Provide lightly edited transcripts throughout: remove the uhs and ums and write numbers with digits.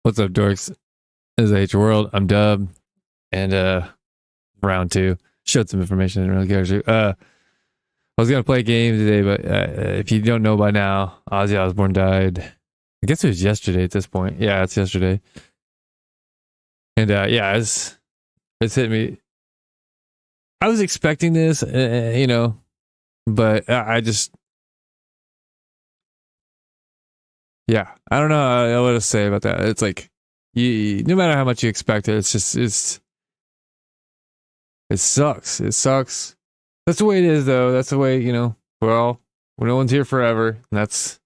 What's up, dorks? This is H World. I'm Dub, and round two. Showed some information. I didn't really care to. I was gonna play a game today, but if you don't know by now, Ozzy Osbourne died. I guess it was yesterday at this point. Yeah, it's yesterday. And yeah, it's hit me. I was expecting this, but I just, yeah, I don't know what to say about that. It's like, no matter how much you expect it, it sucks. It sucks. That's the way it is, though. That's the way, no one's here forever. And that's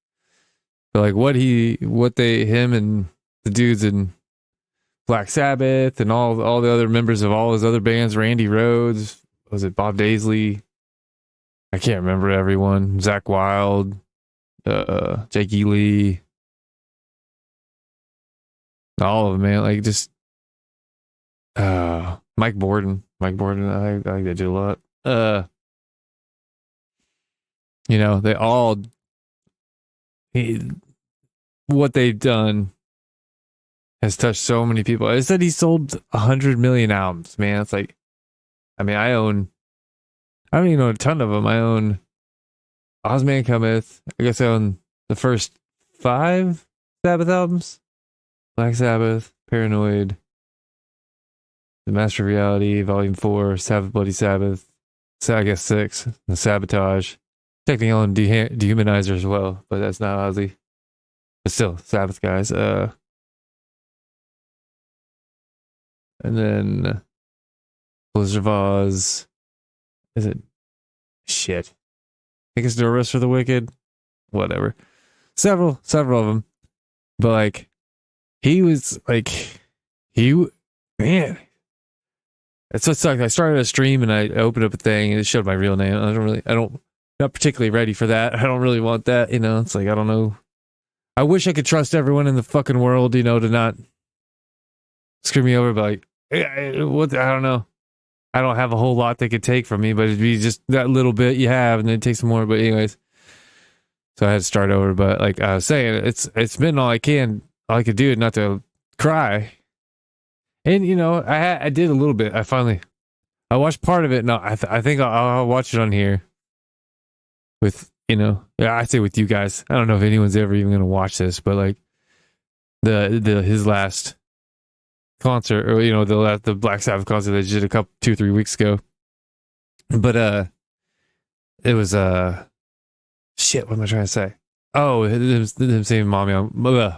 like him and the dudes in Black Sabbath and all the other members of all his other bands, Randy Rhoads, was it Bob Daisley? I can't remember everyone. Zach Wilde, Jakey Lee, all of them, man. Like just Mike Borden. I think they did a lot. They all what they've done has touched so many people. I said he sold 100 million albums, man. It's like, I mean, I don't even own a ton of them. I own Ozzman Cometh. I guess I own the first 5 Sabbath albums. Black Sabbath, Paranoid, The Master of Reality, Volume 4, Sabbath, Bloody Sabbath. So I guess 6, The Sabotage. Technically on Dehumanizer as well, but that's not Ozzy. But still, Sabbath guys. And then Blizzard of Oz. Is it? Shit. I think it's No Rest for the Wicked. Whatever. Several of them. But like, man. It's what sucked. I started a stream and I opened up a thing and it showed my real name. Not particularly ready for that. I don't really want that, It's like, I don't know. I wish I could trust everyone in the fucking world, to not screw me over, but like, I don't know. I don't have a whole lot they could take from me, but it'd be just that little bit you have, and then take some more. But anyways, so I had to start over. But like I was saying, it's been all I could do not to cry. And I did a little bit. I watched part of it. No, I think I'll watch it on here. With I say with you guys. I don't know if anyone's ever even gonna watch this, but like his last concert, or the Black Sabbath concert they did 2-3 weeks ago. But it was shit. What am I trying to say? Oh, him saying, Mama,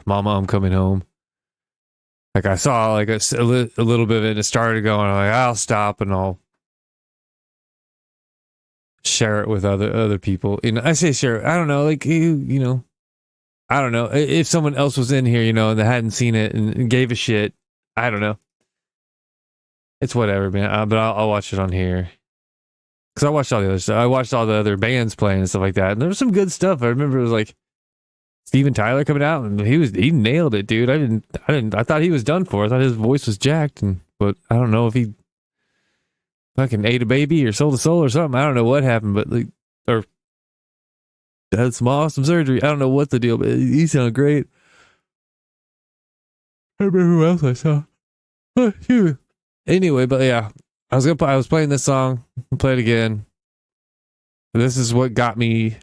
I'm coming home." Like I saw like a little bit of it, and it started going. I'm like, I'll stop and I'll share it with other people. I say share. I don't know. Like I don't know if someone else was in here, and they hadn't seen it and gave a shit. I don't know. It's whatever, man. But I'll watch it on here because I watched all the other stuff. I watched all the other bands playing and stuff like that, and there was some good stuff. I remember it was like Steven Tyler coming out, and he nailed it, dude. I thought he was done for. I thought his voice was jacked, but I don't know if he fucking ate a baby or sold a soul or something. I don't know what happened, but or had some awesome surgery. I don't know what the deal, but he sounded great. I don't remember who else I saw. Anyway, but yeah, I was playing this song. I'll play it again. This is what got me.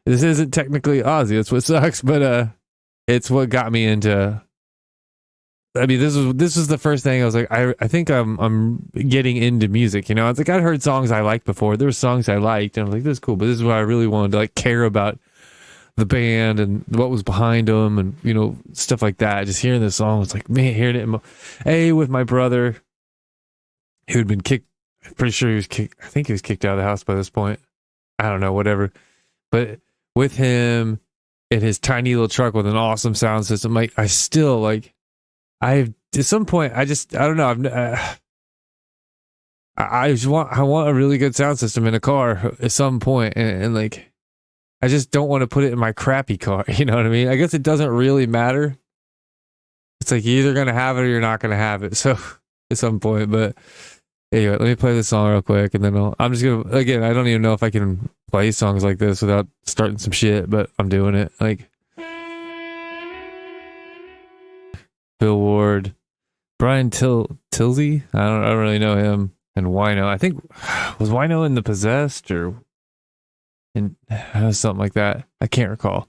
This isn't technically Ozzy. That's what sucks, but it's what got me into. I mean, this was the first thing I was like, I think I'm getting into music. It's like I'd heard songs I liked before. There were songs I liked, and I was like, this is cool, but this is what I really wanted to like care about the band and what was behind them, and stuff like that. Just hearing this song was like, man, hearing it with my brother, who had been kicked. I'm pretty sure he was kicked. I think he was kicked out of the house by this point. I don't know, whatever. But with him in his tiny little truck with an awesome sound system, like I still like. At some point, I don't know. I want a really good sound system in a car at some point, and like, I just don't want to put it in my crappy car. You know what I mean? I guess it doesn't really matter. It's like you're either gonna have it or you're not gonna have it. So at some point, but anyway, let me play this song real quick, and then I'm just gonna again. I don't even know if I can play songs like this without starting some shit, but I'm doing it. Like. Lord, Brian Tilsey. I don't really know him. And Wino. I think was Wino in The Possessed or in something like that. I can't recall.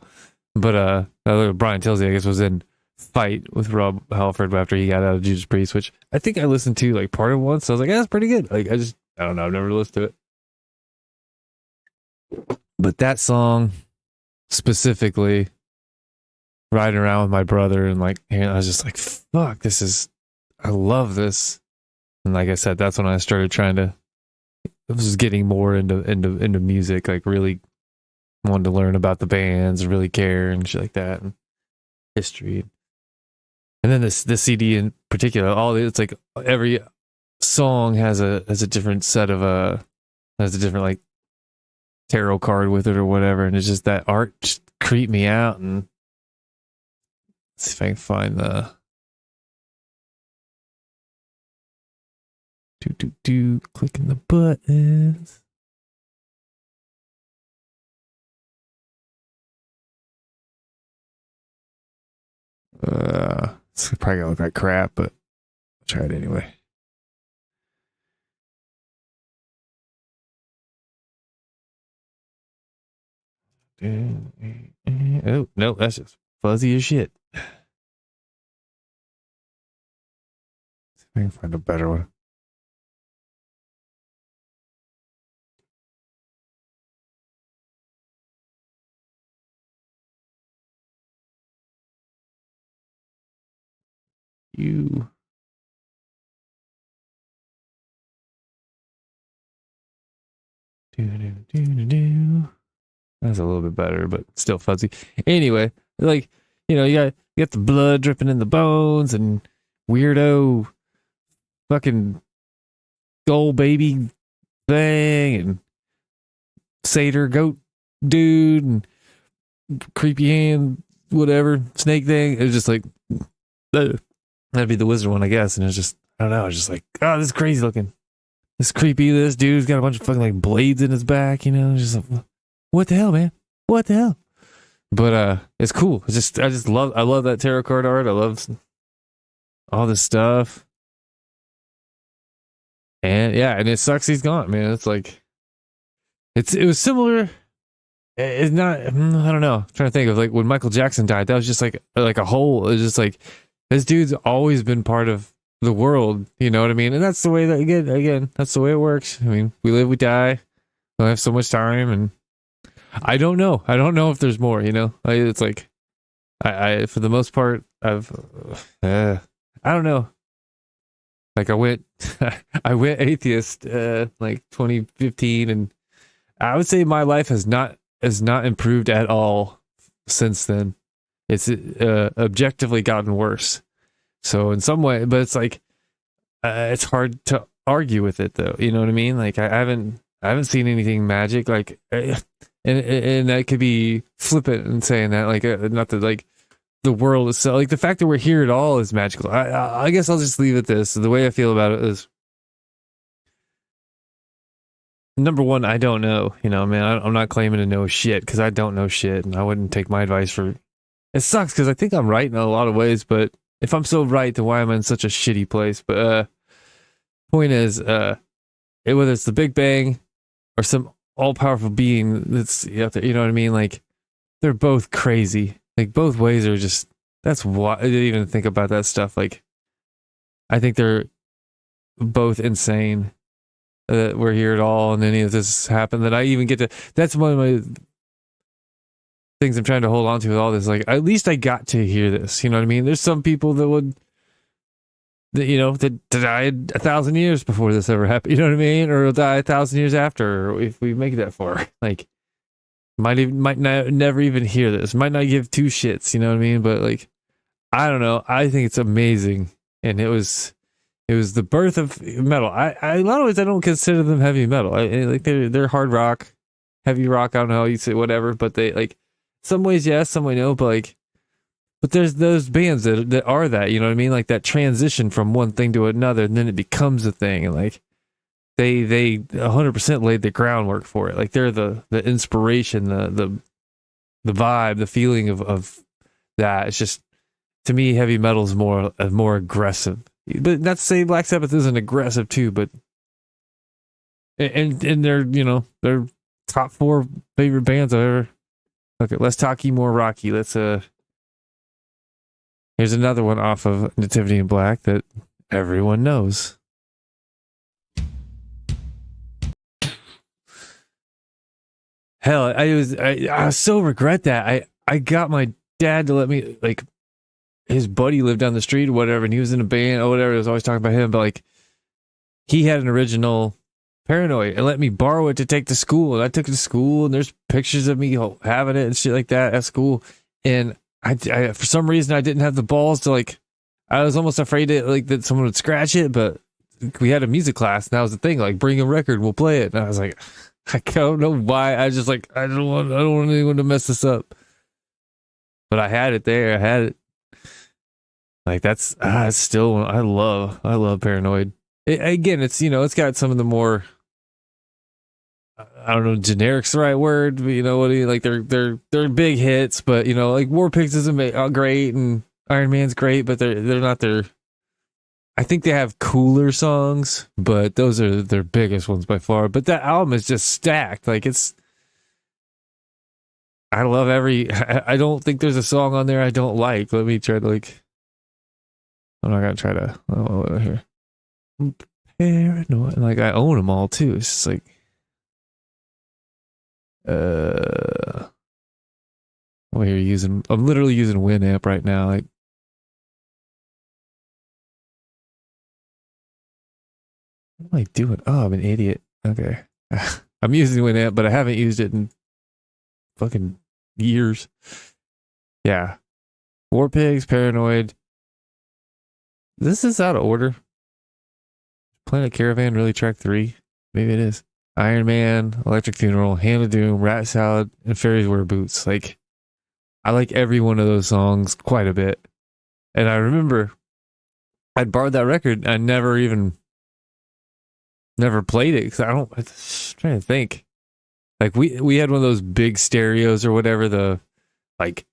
But Brian Tilsey, I guess, was in Fight with Rob Halford after he got out of Judas Priest, which I think I listened to like part of once. So I was like, that's pretty good. Like I don't know, I've never listened to it. But that song specifically, riding around with my brother and like, I was just like, fuck, I love this. And like I said, that's when I started I was getting more into music, like really wanted to learn about the bands, really care and shit like that, and history. And then this CD in particular, it's like every song has a different set of has a different like tarot card with it or whatever, and it's just that art just creeped me out. And let's see if I can find the clicking the buttons. It's probably gonna look like crap, but I'll try it anyway. Oh no, that's just fuzzy as shit. See if I can find a better one. That's a little bit better, but still fuzzy. Anyway, like, you got the blood dripping in the bones and weirdo fucking gold baby thing and satyr goat dude and creepy hand whatever snake thing. It was just like that'd be the wizard one, I guess. And it's just, I don't know, it's just like, oh, this is crazy looking. This creepy, this dude's got a bunch of fucking like blades in his back, just like, what the hell, man? What the hell? But it's cool. I love that tarot card art. I love all this stuff. And yeah, and it sucks he's gone, man. It's like it was similar. It's not, I don't know. I'm trying to think of like when Michael Jackson died, that was just like a whole, it was just like this dude's always been part of the world, you know what I mean? And that's the way that again, that's the way it works. I mean, we live, we die. We have so much time, and I don't know if there's more, it's like I for the most part I don't know. Like I went atheist like 2015, and I would say my life has not improved at all since then. It's objectively gotten worse. So in some way, but it's like it's hard to argue with it, though. You know what I mean? Like I haven't seen anything magic. Like, and that could be flippant in saying that. Like, not that like the world is so, like the fact that we're here at all is magical. I guess I'll just leave it this. The way I feel about it is, number one, I don't know. Man, I'm not claiming to know shit because I don't know shit, and I wouldn't take my advice for. It sucks because I think I'm right in a lot of ways, but if I'm so right, then why am I in such a shitty place? But point is, whether it's the Big Bang or some all-powerful being that's out there, you know what I mean? Like, they're both crazy. Like, both ways are just, that's why I didn't even think about that stuff. Like, I think they're both insane that we're here at all and any of this happened, that I even get to, that's one of my things I'm trying to hold on to with all this. Like, at least I got to hear this, you know what I mean? There's some people that died 1,000 years before this ever happened, you know what I mean? Or will die 1,000 years after, or if we make it that far. Like, might not never even hear this, might not give two shits, you know what I mean? But like, I don't know, I think it's amazing. And it was the birth of metal. I a lot of ways I don't consider them heavy metal. Like they're hard rock, heavy rock, I don't know how you say, whatever, but they, like, some ways yes, some way no, but there's those bands that are that, you know what I mean? Like that transition from one thing to another, and then it becomes a thing, and like they 100% laid the groundwork for it. Like they're the inspiration, the vibe, the feeling of that. It's to me, heavy metal is more aggressive. But not to say Black Sabbath isn't aggressive too, but and they're they're top 4 favorite bands I've ever. Okay, let's talk more rocky. Let's here's another one off of Nativity in Black that everyone knows. Hell, I so regret that. I got my dad to let me, like, his buddy lived down the street or whatever, and he was in a band or whatever. I was always talking about him, but like, he had an original Paranoid and let me borrow it to take to school. And I took it to school, and there's pictures of me having it and shit like that at school. And I for some reason, I didn't have the balls to, like, I was almost afraid that someone would scratch it, but we had a music class, and that was the thing. Like, bring a record, we'll play it. And I was like, I don't know why. I just like, I don't want anyone to mess this up. But I had it there. I had it. Like, that's still, I love Paranoid. Again, it's, it's got some of the more, I don't know, generic's the right word, but what do you, like, they're big hits, but like War Pigs is great, and Iron Man's great, but they're not their. I think they have cooler songs, but those are their biggest ones by far. But that album is just stacked. Like, I love I don't think there's a song on there I don't like. Let me try to, like, I'm not gonna try to. Oh, here. Paranoid. Like, I own them all too. It's just like, I'm literally using Winamp right now. Like, what am I doing? Oh, I'm an idiot. Okay. I'm using Winamp, but I haven't used it in fucking years. Yeah. War Pigs, Paranoid. This is out of order. Planet Caravan, really track 3? Maybe it is. Iron Man, Electric Funeral, Hand of Doom, Rat Salad, and Fairies Wear Boots. Like, I like every one of those songs quite a bit. And I remember I'd borrowed that record. I never played it because I'm trying to think. Like, we had one of those big stereos or whatever, the, like,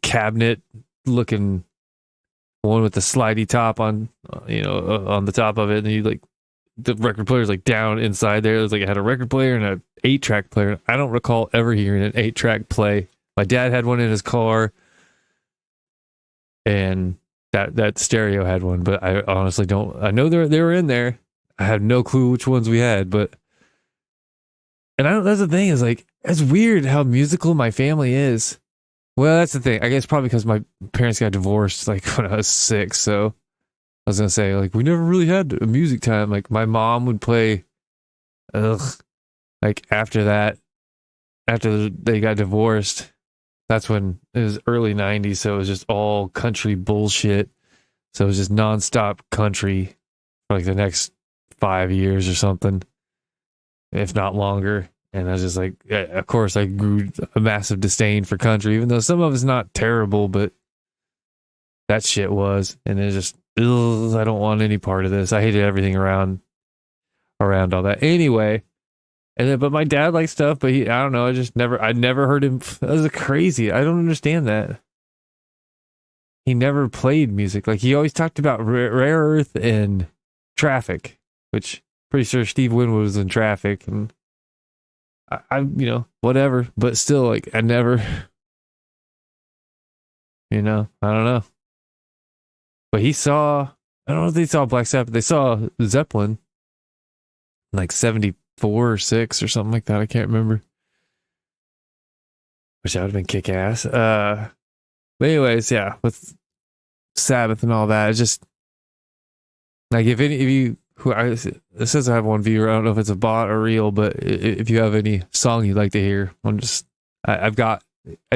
cabinet looking one with the slidey top on, on the top of it, and you, like, the record player's like down inside there. It was like, it had a record player and an 8-track player. I don't recall ever hearing an 8-track play. My dad had one in his car, and that stereo had one, but I honestly don't. I know they were in there. I have no clue which ones we had, but that's the thing, is like, it's weird how musical my family is. Well, that's the thing. I guess probably because my parents got divorced like when I was 6, so I was gonna say, like, we never really had a music time. Like, my mom would play, like, after they got divorced, that's when it was early 90s, so it was just all country bullshit. So it was just nonstop country for like the next 5 years or something, if not longer. And I was just like, yeah, of course, I grew a massive disdain for country, even though some of it's not terrible, but that shit was. And it's just, I don't want any part of this. I hated everything around all that. Anyway, but my dad liked stuff, but I don't know. I never heard him. That was crazy. I don't understand that. He never played music. Like, he always talked about Rare Earth and Traffic, which pretty sure Steve Winwood was in Traffic, and I whatever. But still, like, I never, I don't know. But I don't know if they saw Black Sabbath. They saw Zeppelin, like 74 or 6 or something like that. I can't remember. Which that would have been kick ass. But anyways, yeah, with Sabbath and all that, it's just like, if it says I have one viewer. I don't know if it's a bot or real, but if you have any song you'd like to hear, I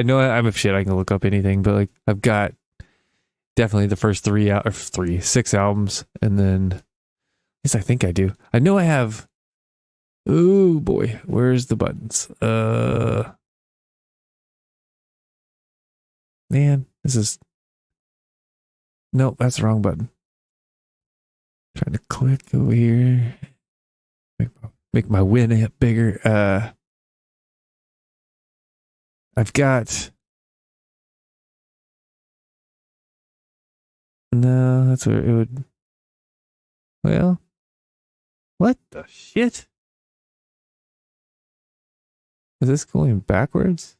know I'm a shit. I can look up anything, but like, I've got definitely the first 6 albums, and then at least I think I do. I know I have. Oh boy, where's the buttons? Man, this is. Nope, that's the wrong button. Trying to click over here. Make my Winamp bigger. I've got. No, that's where it would. Well, what the shit? Is this going backwards?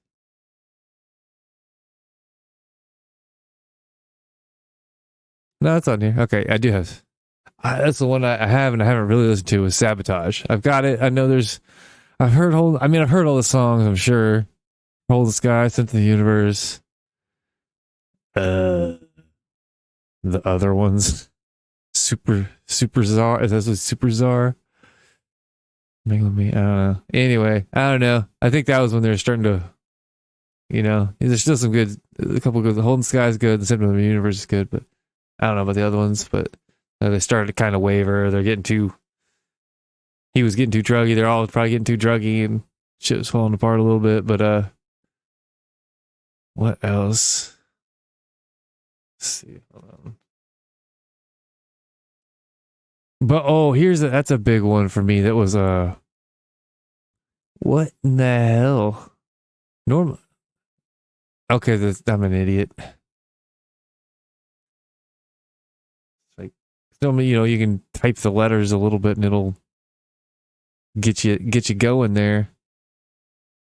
No, it's on here. Okay, I do have. That's the one I have, and I haven't really listened to. Is Sabotage. I've got it. I know there's. I've heard whole. I mean, I've heard all the songs. I'm sure. Hold the Sky, Sent to the Universe. The other ones. Super Czar. Is that what Super Czar? Me. I don't know. Anyway, I don't know. I think that was when they were starting to. There's still some good. A couple good. Holding Sky is good. The Sent to the Universe is good, but I don't know about the other ones. But they started to kind of waver. They're getting too. He was getting too druggy. They're all probably getting too druggy, and shit was falling apart a little bit. But what else? Let's see. Hold on. But that's a big one for me. That was what in the hell? Normal. Okay, I'm an idiot. It's like you can type the letters a little bit and it'll get you going there.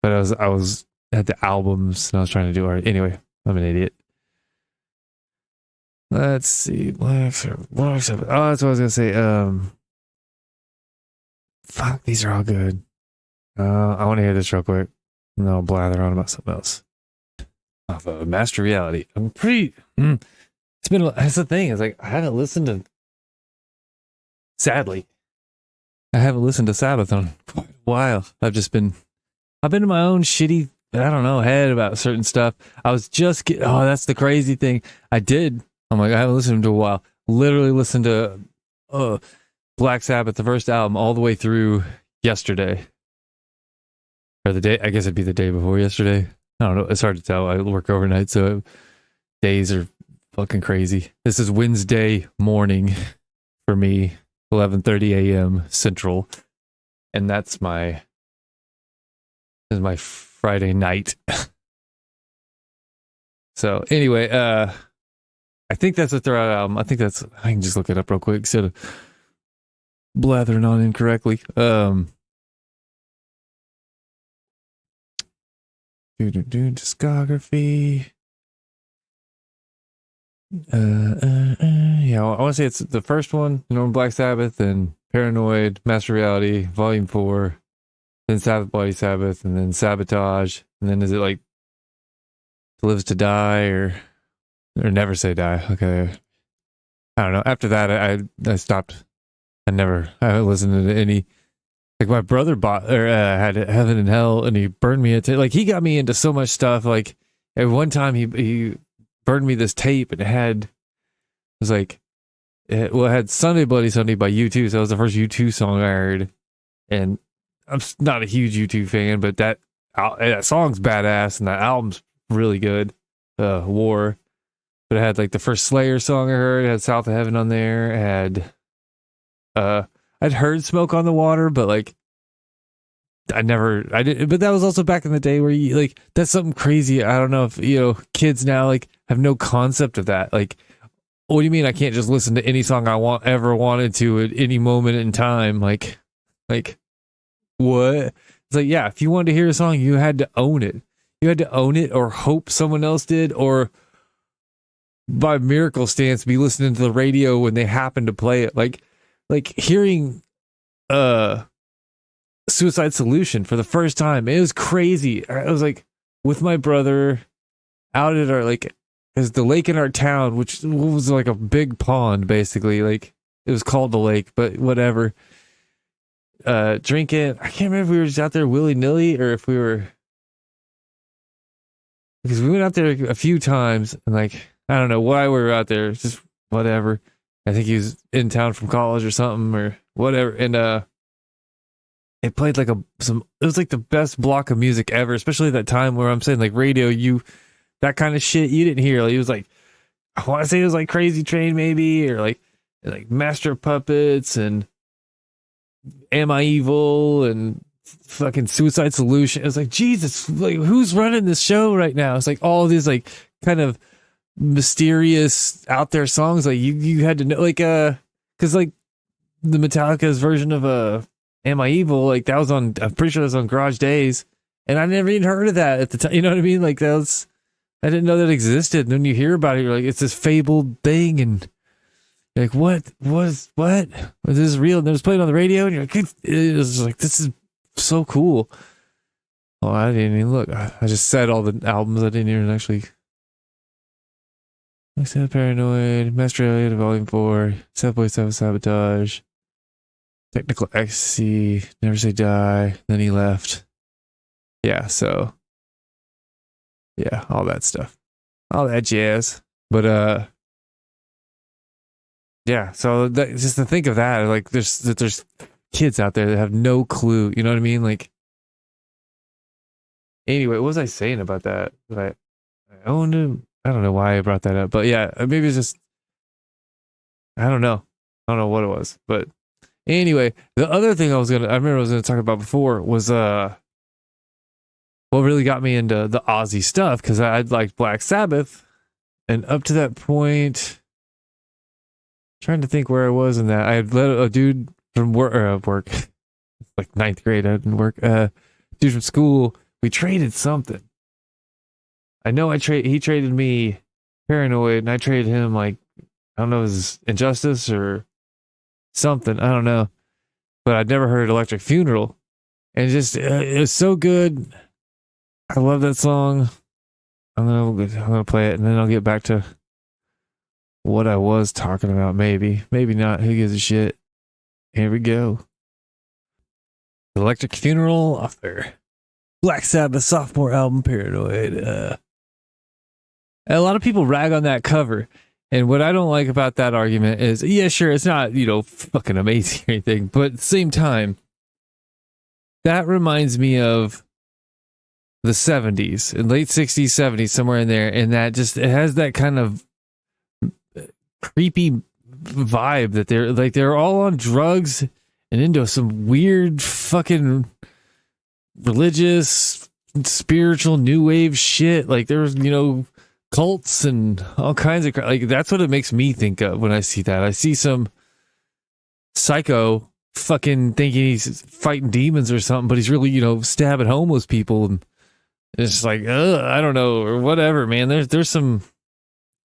But I was at the albums and I was trying to do art. Anyway, I'm an idiot. Let's see. Black Sabbath. Oh, that's what I was gonna say. Fuck, these are all good. I want to hear this real quick. And then I'll blather on about something else. Off of Master Reality. I'm pretty. It's been. That's the thing. It's like I haven't listened to. Sadly, I haven't listened to Sabbath in quite a while. I've been in my own shitty. I don't know head about certain stuff. I was just. That's the crazy thing. I did. I'm like, I haven't listened to a while. Literally listened to Black Sabbath, the first album, all the way through yesterday. Or the day, I guess it'd be the day before yesterday. I don't know. It's hard to tell. I work overnight, so days are fucking crazy. This is Wednesday morning for me, 11:30 a.m. Central. And this is my Friday night. So anyway, I think that's a throughout album. I can just look it up real quick instead of blathering on incorrectly. Discography. Yeah, I want to say it's the first one, Normal Black Sabbath, and Paranoid, Master Reality, Volume 4, then Sabbath, Bloody Sabbath, and then Sabotage, and then is it like To Live to Die or Never Say Die? Okay, I don't know. After that, I stopped. I haven't listened to any. Like my brother bought or had Heaven and Hell, and he burned me like he got me into so much stuff. Like at one time, he burned me this tape, and it had Sunday Bloody Sunday by U2. So that was the first U2 song I heard, and I'm not a huge U2 fan, but that song's badass, and that album's really good. War, but it had like the first Slayer song I heard. It had South of Heaven on there. It had I'd heard Smoke on the Water, but like I didn't. But that was also back in the day where you like that's something crazy. I don't know if kids now like have no concept of that. Like, what do you mean I can't just listen to any song I ever wanted to at any moment in time? Like what? It's like, yeah, if you wanted to hear a song, you had to own it. You had to own it, or hope someone else did, or by miracle stance be listening to the radio when they happen to play it. Like hearing Suicide Solution for the first time, it was crazy. I was like with my brother out at our there's the lake in our town, which was like a big pond basically. Like it was called the lake, but whatever. Drinking. I can't remember if we were just out there willy-nilly or if we were, because we went out there a few times and like I don't know why we were out there, just whatever. I think he was in town from college or something or whatever. And it played like it was like the best block of music ever, especially that time where I'm saying like radio, that kind of shit you didn't hear. Like, it was like, I want to say it was like Crazy Train maybe, or like Master of Puppets and Am I Evil and fucking Suicide Solution. It's like, Jesus, like who's running this show right now? It's like all these like kind of mysterious out there songs. Like you had to know, like because like the Metallica's version of Am I Evil, like that was on, I'm pretty sure that was on Garage Days, and I never even heard of that at the time. You know what I mean? Like that was, I didn't know that existed. And when you hear about it, you're like, it's this fabled thing, and you're like, what was this real? And it was played on the radio, and you're like, it was like, this is so cool. Oh, I didn't even look. I just said all the albums. I didn't even actually. I said Paranoid, Master Alien, Volume 4, Subway Sabotage, Technical Ecstasy, Never Say Die, then he left. Yeah, so yeah, all that stuff. All that jazz. But yeah, so just to think of that, like there's kids out there that have no clue, you know what I mean? Like anyway, what was I saying about that? I owned him. I don't know why I brought that up, but yeah, maybe it's just, I don't know what it was, but anyway, the other thing I remember I was gonna talk about before was what really got me into the Ozzy stuff, because I'd liked Black Sabbath, and up to that point, trying to think where I was in that, I had let a dude from work, like ninth grade, I didn't work, dude from school, we traded something. I know he traded me Paranoid, and I traded him, like, I don't know, it was Injustice or something, I don't know, but I'd never heard Electric Funeral, and it was so good. I love that song. I'm gonna play it, and then I'll get back to what I was talking about. Maybe not. Who gives a shit? Here we go. Electric Funeral off their Black Sabbath sophomore album, Paranoid. A lot of people rag on that cover, and what I don't like about that argument is, yeah, sure, it's not, fucking amazing or anything, but at the same time, that reminds me of the 70s and late 60s, 70s, somewhere in there, and that just, it has that kind of creepy vibe that they're all on drugs and into some weird fucking religious, spiritual, new wave shit. Like there's, cults and all kinds of, like, that's what it makes me think of when I see that. I see some psycho fucking thinking he's fighting demons or something, but he's really, stabbing homeless people, and it's just like, I don't know, or whatever, man. There's some,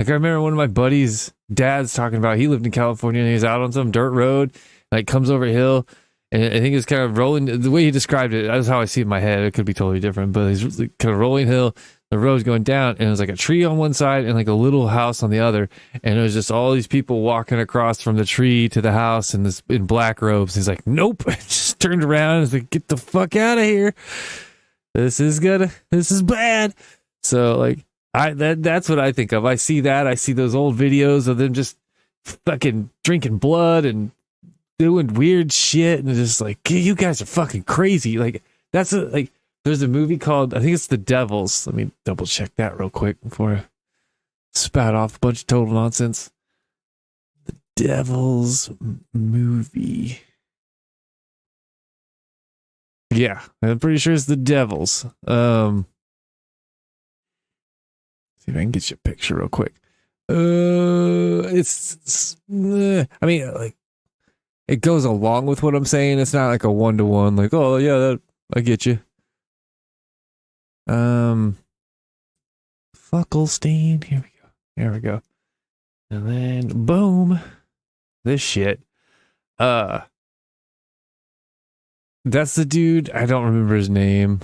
like, I remember one of my buddies' dads talking about, he lived in California, and he was out on some dirt road, like comes over a hill, and I think it's kind of rolling. The way he described it, that's how I see it in my head. It could be totally different, but he's kind of rolling hill. The road's going down, and it was like a tree on one side and like a little house on the other, and it was just all these people walking across from the tree to the house in black robes. He's like, nope. Just turned around and was like, get the fuck out of here. This is bad. So like, that's what I think of. I see that. I see those old videos of them just fucking drinking blood and doing weird shit, and it's just like, you guys are fucking crazy. Like there's a movie called, I think it's The Devils. Let me double check that real quick before I spout off a bunch of total nonsense. The Devils movie. Yeah, I'm pretty sure it's The Devils. See if I can get you a picture real quick. I mean, like, it goes along with what I'm saying. It's not like a 1-to-1, like, oh yeah, I get you. Fuckelstein. Here we go. And then boom. This shit. That's the dude. I don't remember his name.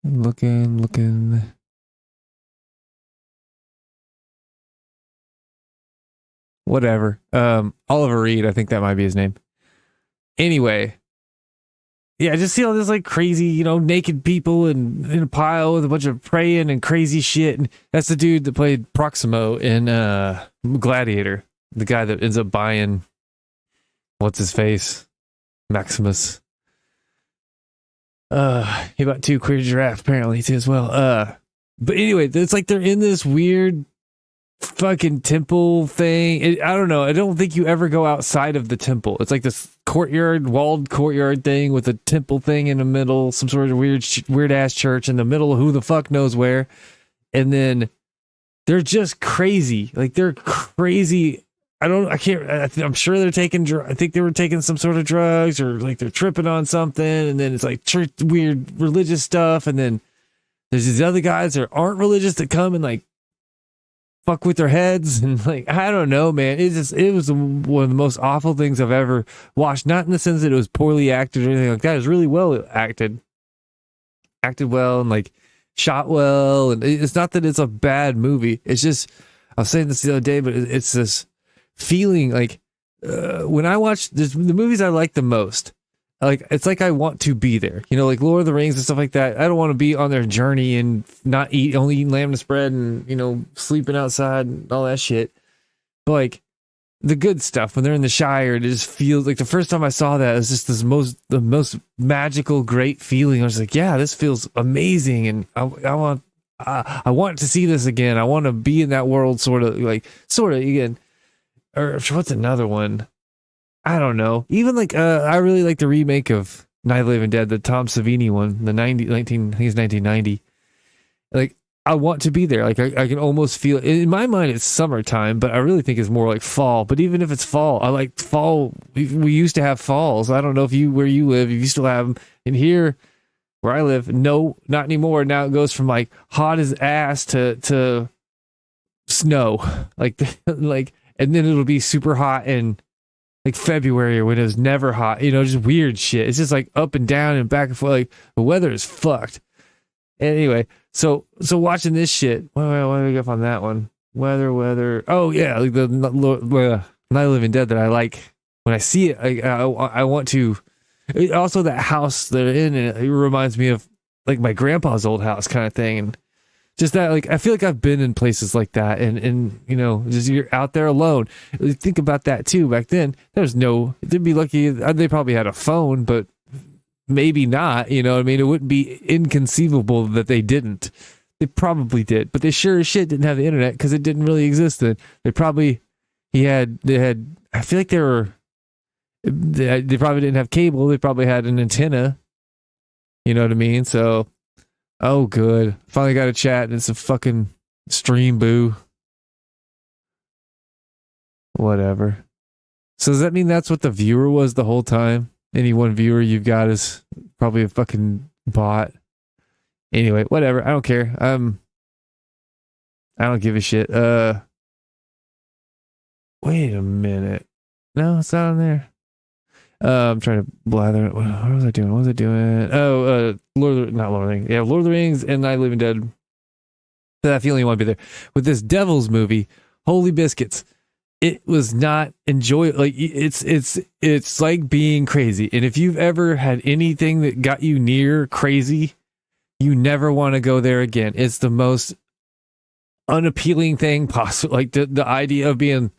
Looking. Whatever. Oliver Reed, I think that might be his name. Anyway. Yeah, I just see all this like crazy, naked people and in a pile with a bunch of praying and crazy shit. And that's the dude that played Proximo in Gladiator. The guy that ends up buying, what's his face? Maximus. He bought 2 queer giraffe apparently too as well. But anyway, it's like they're in this weird fucking temple thing. I don't know. I don't think you ever go outside of the temple. It's like this courtyard, walled courtyard thing with a temple thing in the middle, some sort of weird ass church in the middle of who the fuck knows where. And then they're just crazy. Like they're crazy. I'm sure they're taking, I think they were taking some sort of drugs or like they're tripping on something. And then it's like church, weird religious stuff. And then there's these other guys that aren't religious that come and like fuck with their heads. And like, I don't know, man. It was one of the most awful things I've ever watched. Not in the sense that it was poorly acted or anything like that. It was really well acted well and like shot well. And it's not that it's a bad movie. It's just, I was saying this the other day, but it's this feeling like when I watch the movies I like the most, like it's like I want to be there, you know, like Lord of the Rings and stuff like that. I don't want to be on their journey and only eating lamb spread and, you know, sleeping outside and all that shit. But like the good stuff when they're in the Shire, it just feels like the first time I saw that, it was just the most magical, great feeling. I was like, yeah, this feels amazing, and I want to see this again. I want to be in that world, sort of again. Or what's another one? I don't know. Even like I really like the remake of Night of the Living Dead, the Tom Savini one, I think it's 1990. Like I want to be there. Like I can almost feel it. In my mind it's summertime, but I really think it's more like fall. But even if it's fall, I like fall. We used to have falls. I don't know where you live, if you still have them. In here where I live, no, not anymore. Now it goes from like hot as ass to snow. Like and then it'll be super hot in like February when it was never hot, you know, just weird shit. It's just like up and down and back and forth. Like the weather is fucked. Anyway, so watching this shit, what do we get on that one? Weather. Oh yeah, like the Night of the Living Dead that I like. When I see it, I want to. Also, that house they're in, and it reminds me of like my grandpa's old house kind of thing, and just that, like, I feel like I've been in places like that, and you know, just you're out there alone. Think about that too. Back then, they'd be lucky. They probably had a phone, but maybe not. You know what I mean? It wouldn't be inconceivable that they didn't. They probably did, but they sure as shit didn't have the internet because it didn't really exist then. They probably had. I feel like they probably didn't have cable. They probably had an antenna. You know what I mean? So. Oh, good. Finally got a chat, and it's a fucking stream, boo. Whatever. So does that mean that's what the viewer was the whole time? Any one viewer you've got is probably a fucking bot. Anyway, whatever. I don't care. I don't give a shit. Wait a minute. No, it's not on there. I'm trying to blather. What was I doing? Oh, Lord of the Rings. Yeah, Lord of the Rings and Night of the Living Dead. That feeling you want to be there. With this Devil's movie, holy biscuits, it was not enjoyable. Like it's like being crazy. And if you've ever had anything that got you near crazy, you never want to go there again. It's the most unappealing thing possible. Like the idea of being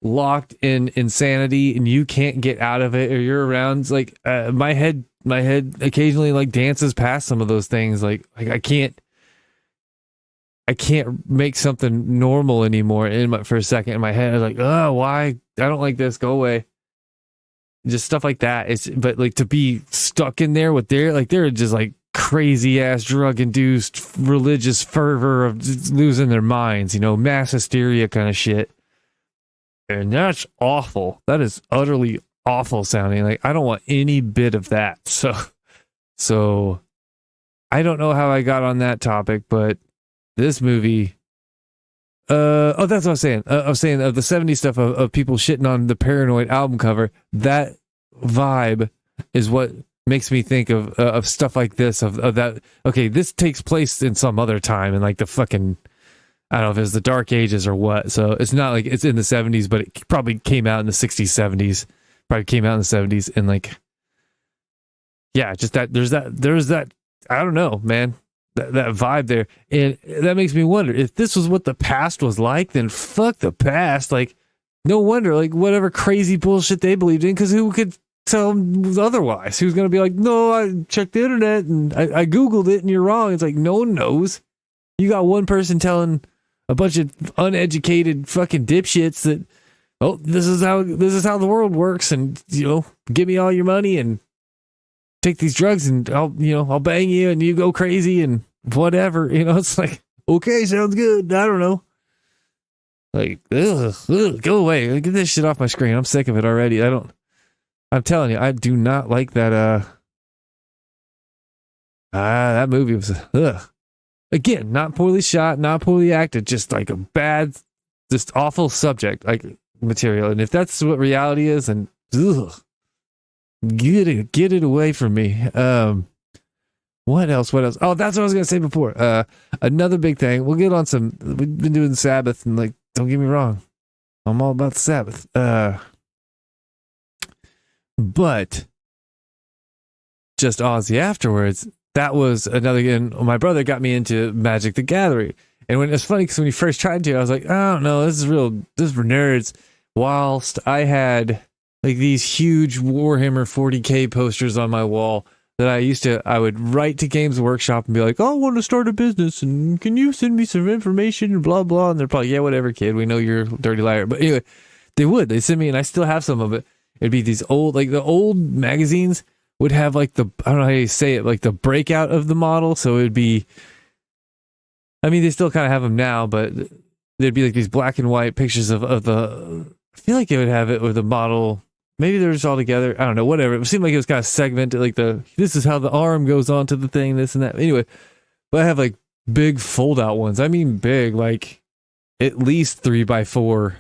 locked in insanity and you can't get out of it, or you're around like my head occasionally like dances past some of those things. Like I can't make something normal anymore for a second in my head. I'm like, oh, why? I don't like this. Go away. Just stuff like that. But like to be stuck in there with they're just like crazy ass drug induced religious fervor of just losing their minds, you know, mass hysteria kind of shit. And that's awful. That is utterly awful sounding. Like I don't want any bit of that. So I don't know how I got on that topic, but this movie. That's what I was saying. I was saying of the 70s stuff of people shitting on the Paranoid album cover. That vibe is what makes me think of stuff like this. Of that. Okay, this takes place in some other time, in like the fucking. I don't know if it's the Dark Ages or what. So it's not like it's in the 70s, but it probably came out in the 60s, 70s. Probably came out in the 70s. And like, yeah, just that there's that, I don't know, man, that vibe there. And that makes me wonder if this was what the past was like, then fuck the past. Like, no wonder, like whatever crazy bullshit they believed in, because who could tell them otherwise? Who's going to be like, no, I checked the internet and I Googled it and you're wrong. It's like, no one knows. You got one person telling a bunch of uneducated fucking dipshits that, oh, this is how the world works, and give me all your money and take these drugs, and I'll bang you and you go crazy and whatever. It's like, okay, sounds good. I don't know. Like, ugh, go away. Get this shit off my screen. I'm sick of it already. I'm telling you, I do not like that. That movie was, again, not poorly shot, not poorly acted, just like a bad, just awful subject, like material. And if that's what reality is, then get it away from me. What else? Oh, that's what I was gonna say before. Another big thing. We'll get on some. We've been doing the Sabbath, and like, don't get me wrong, I'm all about the Sabbath. But just Ozzy afterwards. That was another. Again, my brother got me into Magic the Gathering, and when it's funny because when he first tried to, I was like, I don't know, this is for nerds. Whilst I had like these huge Warhammer 40K posters on my wall that I would write to Games Workshop and be like, oh, I want to start a business, and can you send me some information and blah, blah. And they're probably, yeah, whatever, kid. We know you're a dirty liar. But anyway, they send me, and I still have some of it. It'd be these old, like the old magazines would have like I don't know how you say it, like the breakout of the model. So it'd be, I mean, they still kind of have them now, but there'd be like these black and white pictures of the, I feel like it would have it with the model. Maybe they're just all together. I don't know, whatever. It seemed like it was kind of segmented, like this is how the arm goes onto the thing, this and that. Anyway, but I have like big fold out ones. I mean, big, like at least 3x4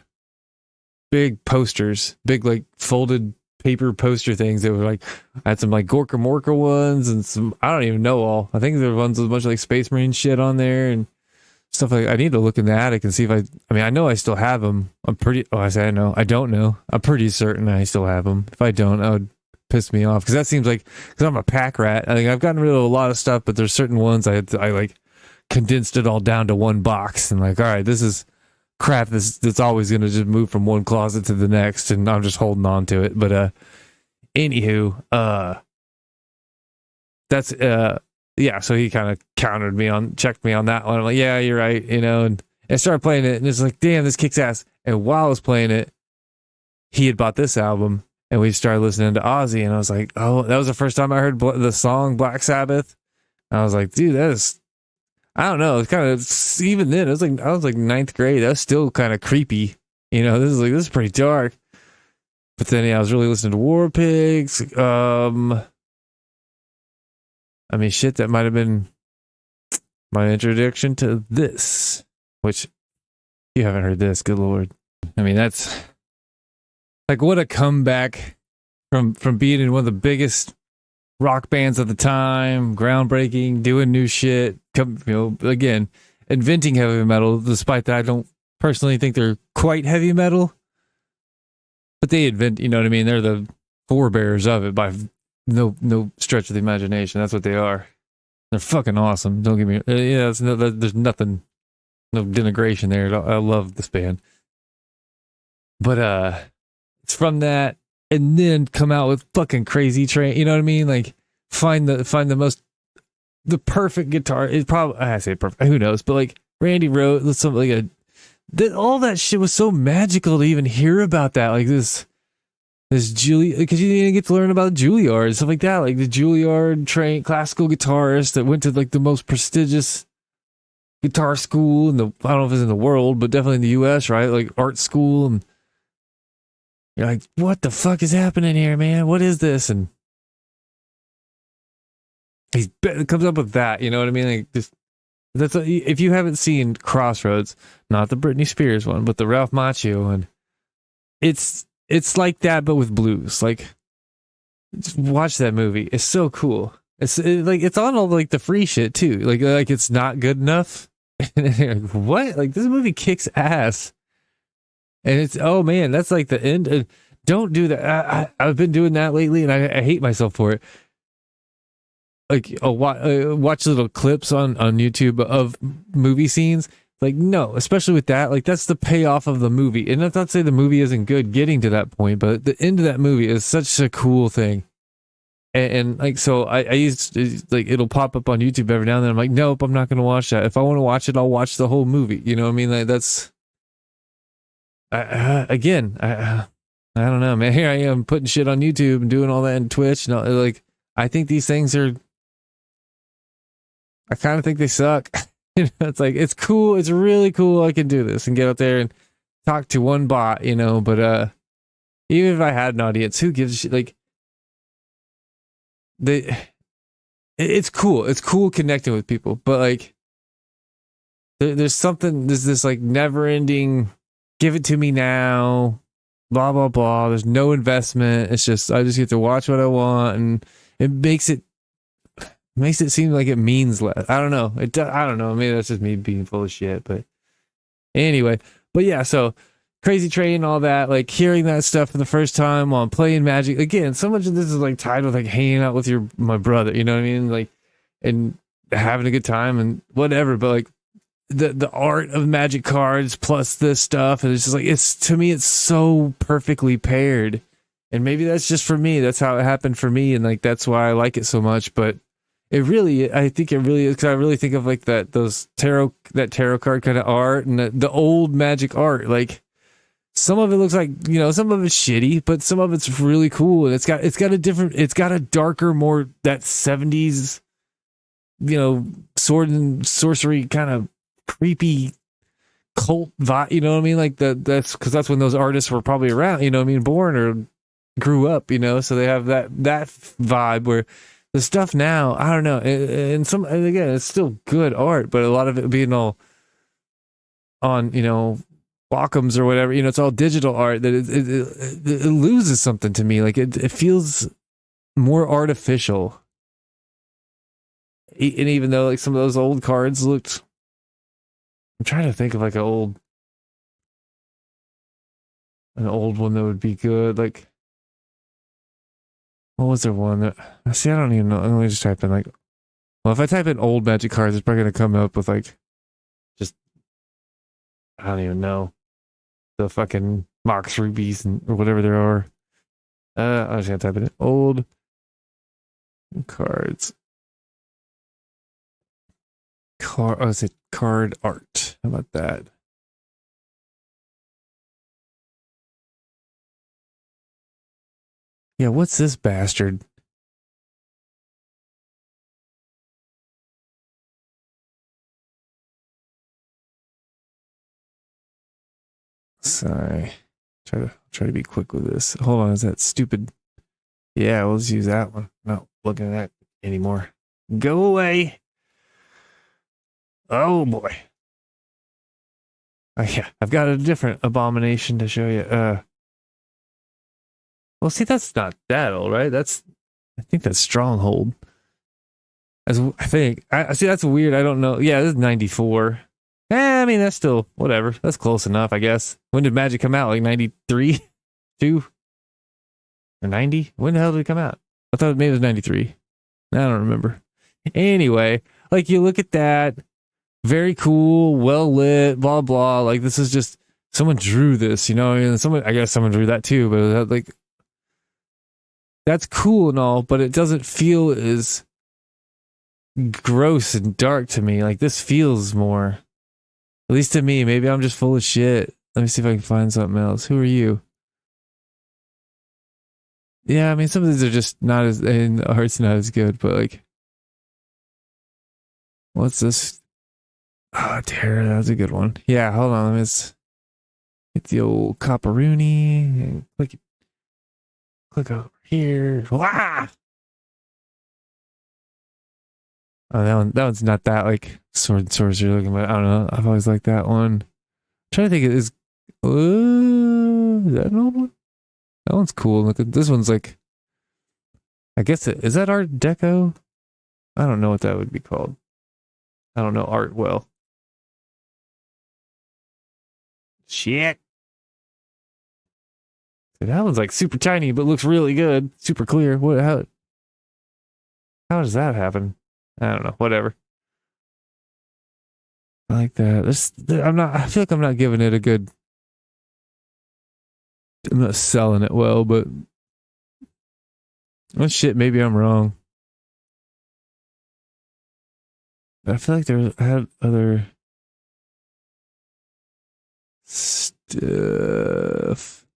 big posters, big like folded paper poster things that were like, I had some like Gorka Morka ones and some, I don't even know all. I think there were ones with a bunch of like Space Marine shit on there and stuff like. I need to look in the attic and see if I mean, I know I still have them. I say I know. I don't know. I'm pretty certain I still have them. If I don't, that would piss me off because that seems like, because I'm a pack rat. I think I've gotten rid of a lot of stuff, but there's certain ones I like condensed it all down to one box and like, all right, this is crap that's always going to just move from one closet to the next, and I'm just holding on to it. But anywho, that's yeah, so he kind of checked me on that one. I'm like, yeah, you're right, and I started playing it, and it's like, damn, this kicks ass. And while I was playing it, he had bought this album, and we started listening to Ozzy, and I was like, oh, that was the first time I heard the song Black Sabbath. And I was like, dude, that is, I don't know, it's kind of, even then, I was like ninth grade, that was still kind of creepy, this is pretty dark. But then, yeah, I was really listening to War Pigs, I mean, shit, that might have been my introduction to this, which you haven't heard this, good Lord. I mean, that's like, what a comeback from being in one of the biggest rock bands of the time, groundbreaking, doing new shit, again, inventing heavy metal, despite that I don't personally think they're quite heavy metal, but they invent, you know what I mean? They're the forebearers of it by no stretch of the imagination. That's what they are. They're fucking awesome. Don't get me. Yeah, there's nothing, no denigration there. I love this band, but it's from that, and then come out with fucking Crazy Train. You know what I mean? Like find the perfect guitar. It probably, I say perfect. Who knows? But like Randy wrote something like all that shit was so magical to even hear about that. Like this Juilliard, because you didn't get to learn about Juilliard and stuff like that, like the Juilliard trained classical guitarist that went to like the most prestigious guitar school I don't know if it's in the world, but definitely in the US, right? Like art school, and you're like, what the fuck is happening here, man? What is this? And he comes up with that, you know what I mean? Like just if you haven't seen Crossroads, not the Britney Spears one, but the Ralph Macchio one, it's like that, but with blues. Like, just watch that movie. It's so cool. It's on all like the free shit too. Like it's not good enough. And you're like, what? Like this movie kicks ass. And it's, oh man, that's like the end. Don't do that. I've been doing that lately, and I hate myself for it. Like watch little clips on YouTube of movie scenes. Like, no, especially with that, like that's the payoff of the movie. And that's not to say the movie isn't good getting to that point, but the end of that movie is such a cool thing. and like, so I used like, it'll pop up on YouTube every now and then. I'm like, nope, I'm not gonna watch that. If I want to watch it, I'll watch the whole movie. You know what I mean? Like, that's again, I don't know, man. Here I am putting shit on YouTube and doing all that and Twitch and all, like, I think these things are, I kind of think they suck. It's like, it's cool, it's really cool, I can do this and get out there and talk to one bot, but even if I had an audience, who gives a shit? Like, it's cool connecting with people, but like, there's this like never ending, give it to me now, blah blah blah. There's no investment. It's just, I just get to watch what I want, and it makes it seem like it means less. I don't know. I don't know. Maybe that's just me being full of shit. But anyway, but yeah. So Crazy Train, all that, like hearing that stuff for the first time while I'm playing Magic. Again, so much of this is like tied with like hanging out with my brother. You know what I mean? Like, and having a good time and whatever. But like, the art of Magic cards plus this stuff, and it's just like, it's, to me, it's so perfectly paired. And maybe that's just for me, that's how it happened for me, and like, that's why I like it so much. But I think it really is, because I really think of like that tarot card kind of art, and the old Magic art. Like, some of it looks like, some of it's shitty, but some of it's really cool, and it's got a darker, more that 70s, sword and sorcery kind of creepy cult vibe, you know what I mean? Like, that's because that's when those artists were probably around, you know what I mean, born or grew up, so they have that vibe. Where the stuff now, I don't know, and again, it's still good art, but a lot of it being all on, Wacom's or whatever, it's all digital art, that it loses something to me. Like, it feels more artificial. And even though like some of those old cards looked, I'm trying to think of like an old one that would be good. Like, what was there one that, see, I don't even know. Let me just type in like, well, if I type in old Magic cards, it's probably going to come up with like, just, I don't even know, the fucking Mox Rubies or whatever there are. I'm just going to type in old cards. Is it card art? How about that? Yeah, what's this bastard? Sorry. Try to be quick with this. Hold on, is that stupid? Yeah, we'll just use that one. Not looking at that anymore. Go away. Oh boy. Oh, yeah, I've got a different abomination to show you. Well, see, that's not that old, right? I think that's Stronghold. I see. That's weird. I don't know. Yeah, this is 94. I mean, that's still whatever. That's close enough, I guess. When did Magic come out? Like 93, 2, or 90? When the hell did it come out? I thought maybe it was 93. I don't remember. Anyway, like, you look at that, very cool, well lit, blah blah. Like, this is just, someone drew this, and I guess someone drew that too, but like, that's cool and all, but it doesn't feel as gross and dark to me. Like, this feels more, at least to me. Maybe I'm just full of shit. Let me see if I can find something else. Who are you? Yeah, I mean, some of these are just not as, and the art's not as good, but like, what's this? Oh, Terra, that was a good one. Yeah, hold on, let me get the old Copperoonie and click over here. Wah! Oh, that one's not that like sword and sorcery looking, but I don't know. I've always liked that one. I'm trying to think, is that an old one? That one's cool. Look, this one's like, I guess is that Art Deco? I don't know what that would be called. I don't know art well. Shit. That one's like super tiny, but looks really good. Super clear. How does that happen? I don't know. Whatever. I like that. I feel like I'm not giving it a good, I'm not selling it well, but Oh shit, maybe I'm wrong. But I feel like I had other stuff.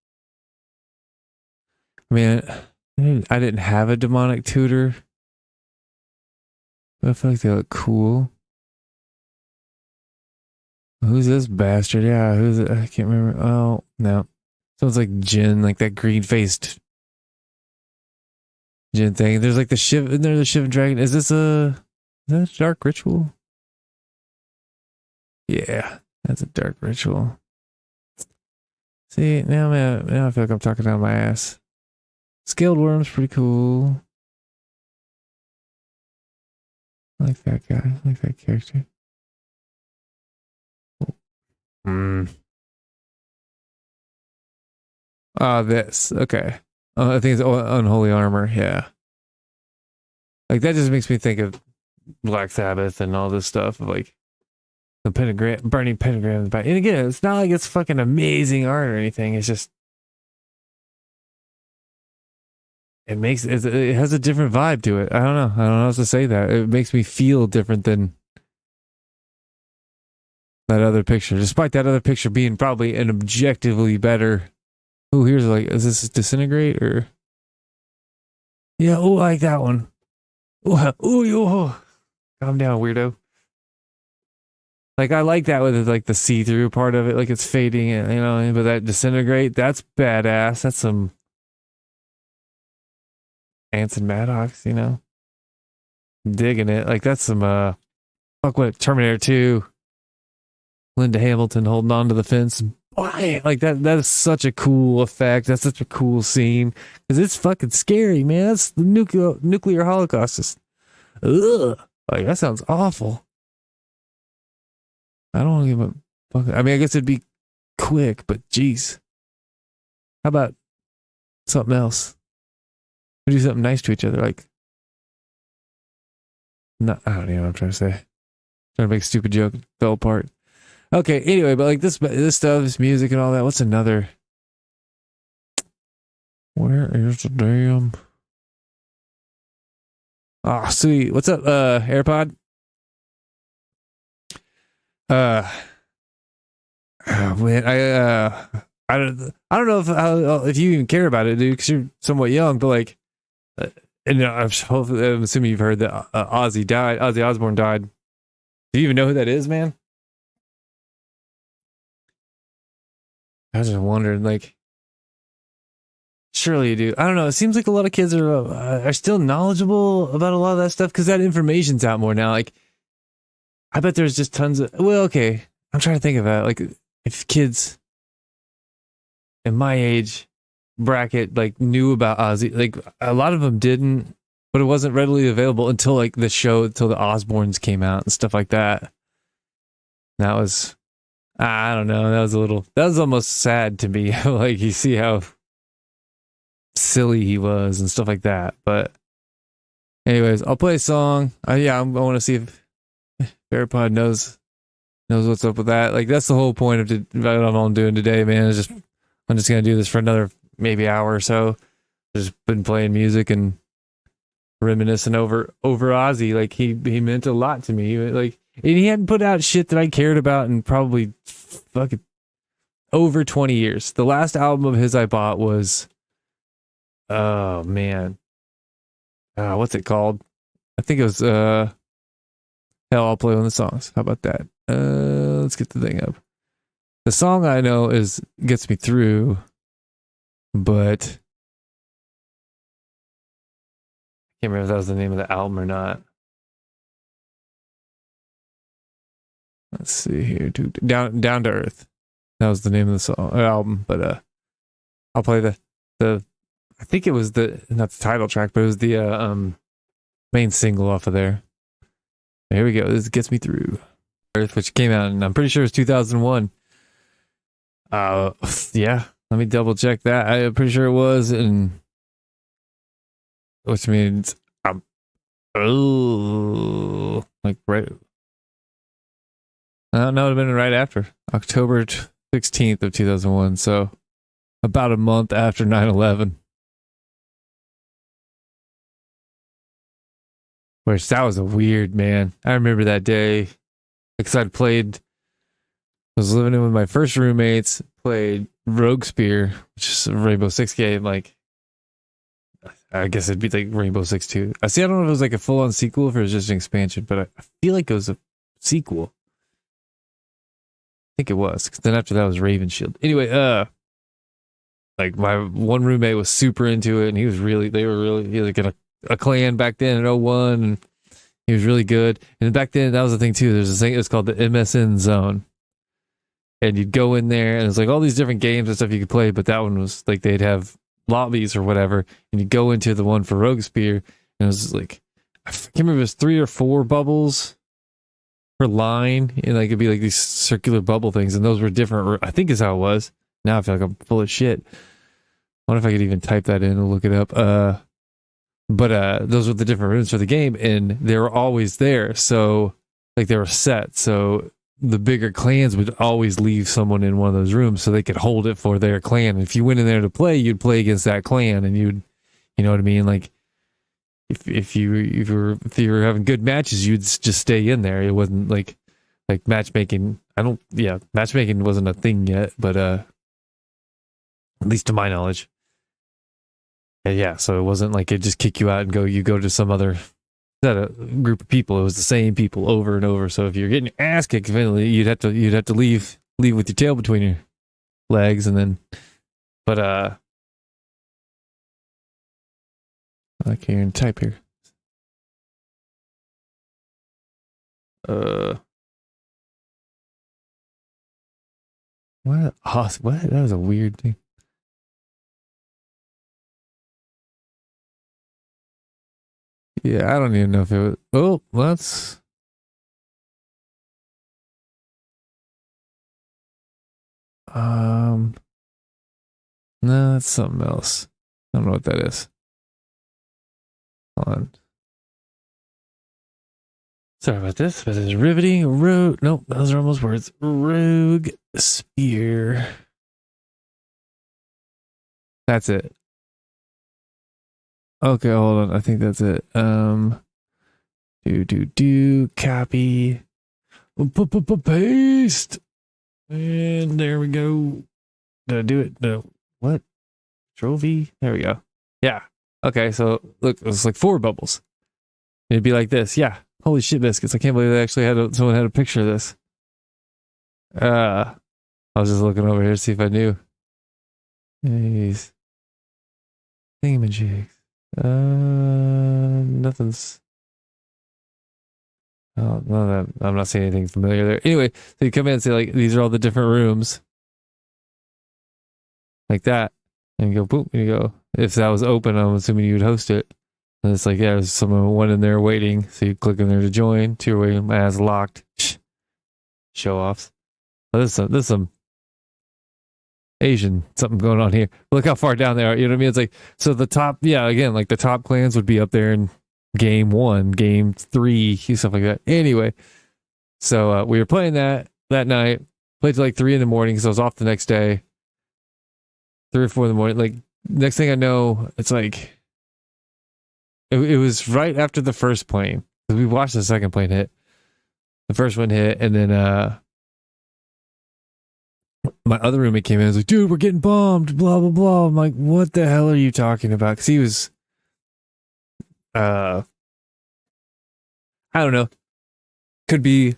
I mean, I didn't have a demonic tutor, but I feel like they look cool. Who's this bastard? Yeah, who's it? I can't remember. Oh, no. Sounds like Jin, like that green faced Jin thing. There's like the Shiv, isn't there the Shivan Dragon? Is that a dark ritual? Yeah, that's a dark ritual. See, now I feel like I'm talking down my ass. Scaled Worm's pretty cool. I like that guy. I like that character. Hmm. This. Okay. I think it's Unholy Armor. Yeah. Like that just makes me think of Black Sabbath and all this stuff of like the pentagram, burning pentagram. And again, it's not like it's fucking amazing art or anything. It's just it has a different vibe to it. I don't know. I don't know how to say that. It makes me feel different than that other picture, despite that other picture being probably an objectively better. Oh, here's like, is this Disintegrate or? Yeah, oh, I like that one. Oh, calm down, weirdo. Like I like that with like the see-through part of it, like it's fading, and but that Disintegrate, that's badass. That's some Anson Maddox, digging it. Like that's some fuck what Terminator 2. Linda Hamilton holding on to the fence. Like that is such a cool effect. That's such a cool scene. Because it's fucking scary, man. That's the nuclear holocaust. Just, ugh. Like that sounds awful. I don't want to give a fuck. I mean, I guess it'd be quick, but geez. How about something else? We do something nice to each other, like no, I don't even know what I'm trying to say. Trying to make a stupid joke, fell apart. Okay, anyway, but like this stuff, this music and all that. What's another? Where is the damn? Oh, sweet. What's up, AirPod? Oh man, I don't know if you even care about it, dude, because you're somewhat young, but like, and I'm assuming you've heard that Ozzy died. Ozzy Osbourne died. Do you even know who that is, man? I was just wondering, like, surely you do. I don't know. It seems like a lot of kids are still knowledgeable about a lot of that stuff because that information's out more now. Like, I bet there's just tons of. Well, okay, I'm trying to think of that. Like, if kids in my age bracket like knew about Ozzy, like a lot of them didn't, but it wasn't readily available until like the show, until the Osbournes came out and stuff like that. That was, I don't know. That was almost sad to me. Like you see how silly he was and stuff like that. But anyways, I'll play a song. I want to see if AirPod knows what's up with that. Like that's the whole point of what I'm doing today, man. I'm just gonna do this for another maybe hour or so. Just been playing music and reminiscing over Ozzy. Like he meant a lot to me. Like, and he hadn't put out shit that I cared about in probably fucking over 20 years. The last album of his I bought was, oh man, what's it called? I think it was hell. I'll play one of the songs. How about that? Let's get the thing up. The song I know is Gets Me Through, but I can't remember if that was the name of the album or not. Let's see here. Down to Earth. That was the name of the song album, but I'll play the I think it was not the title track, but it was the main single off of there. Here we go. This Gets Me Through. Earth, which came out, and I'm pretty sure it was 2001. Yeah. Let me double check that. I'm pretty sure it was, and which means like right. No, it would have been right after October 16th of 2001. So about a month after 9/11. Which that was a weird, man. I remember that day because was living in with my first roommates, played Rogue Spear, which is a Rainbow Six game. Like, I guess it'd be like Rainbow Six 2. I see. I don't know if it was like a full on sequel, if it was just an expansion, but I feel like it was a sequel. I think it was. Because then after that was Raven Shield. Anyway, like my one roommate was super into it, and he was really like in a clan back then in 01, and he was really good. And back then, that was the thing too. There's this thing, it was called the MSN Zone. And you'd go in there, and it's like all these different games and stuff you could play, but that one was like they'd have lobbies or whatever, and you'd go into the one for Rogue Spear, and it was like, I can't remember if it was 3 or 4 bubbles per line, and like it'd be like these circular bubble things, and those were different, I think is how it was. Now I feel like I'm full of shit. I wonder if I could even type that in and look it up. But those were the different rooms for the game, and they were always there, so like they were set, so the bigger clans would always leave someone in one of those rooms so they could hold it for their clan. And if you went in there to play, you'd play against that clan, and you know what I mean? Like if you were having good matches, you'd just stay in there. It wasn't like matchmaking. Matchmaking wasn't a thing yet, but at least to my knowledge. And yeah, so it wasn't like it just kick you out and you go to some other not a group of people. It was the same people over and over. So if you're getting your ass kicked, eventually you'd have to leave with your tail between your legs, and then. But I can't even type here. What? Oh, what? That was a weird thing. Yeah, I don't even know if it was. Oh, let's. No, that's something else. I don't know what that is. Hold on. Sorry about this, but it's riveting. Nope, those are almost words. Rogue Spear. That's it. Okay, hold on. I think that's it. Copy. Paste. And there we go. Did I do it? No. What? Trophy? There we go. Yeah. Okay, so look, it's like 4 bubbles. It'd be like this. Yeah. Holy shit biscuits. I can't believe they actually someone had a picture of this. I was just looking over here to see if I knew. These thingamajigs. Nothing's. Oh, no, I'm not seeing anything familiar there. Anyway, so you come in and say, like, these are all the different rooms. Like that. And you go, boom, and you go. If that was open, I'm assuming you would host it. And it's like, yeah, there's someone in there waiting. So you click in there to join. 2 are waiting. My ass locked. Show offs. Oh, there's some Asian something going on here. Look how far down they are. You know what I mean? It's like, so the top, yeah, again, like the top clans would be up there in game 1, game 3, stuff like that. Anyway, so we were playing that night. Played till like 3 in the morning because I was off the next day. 3 or 4 in the morning. Like, next thing I know, it's like, it was right after the first plane. We watched the second plane hit. The first one hit, and then my other roommate came in and was like, dude, we're getting bombed, blah, blah, blah. I'm like, what the hell are you talking about? Because he was, I don't know, could be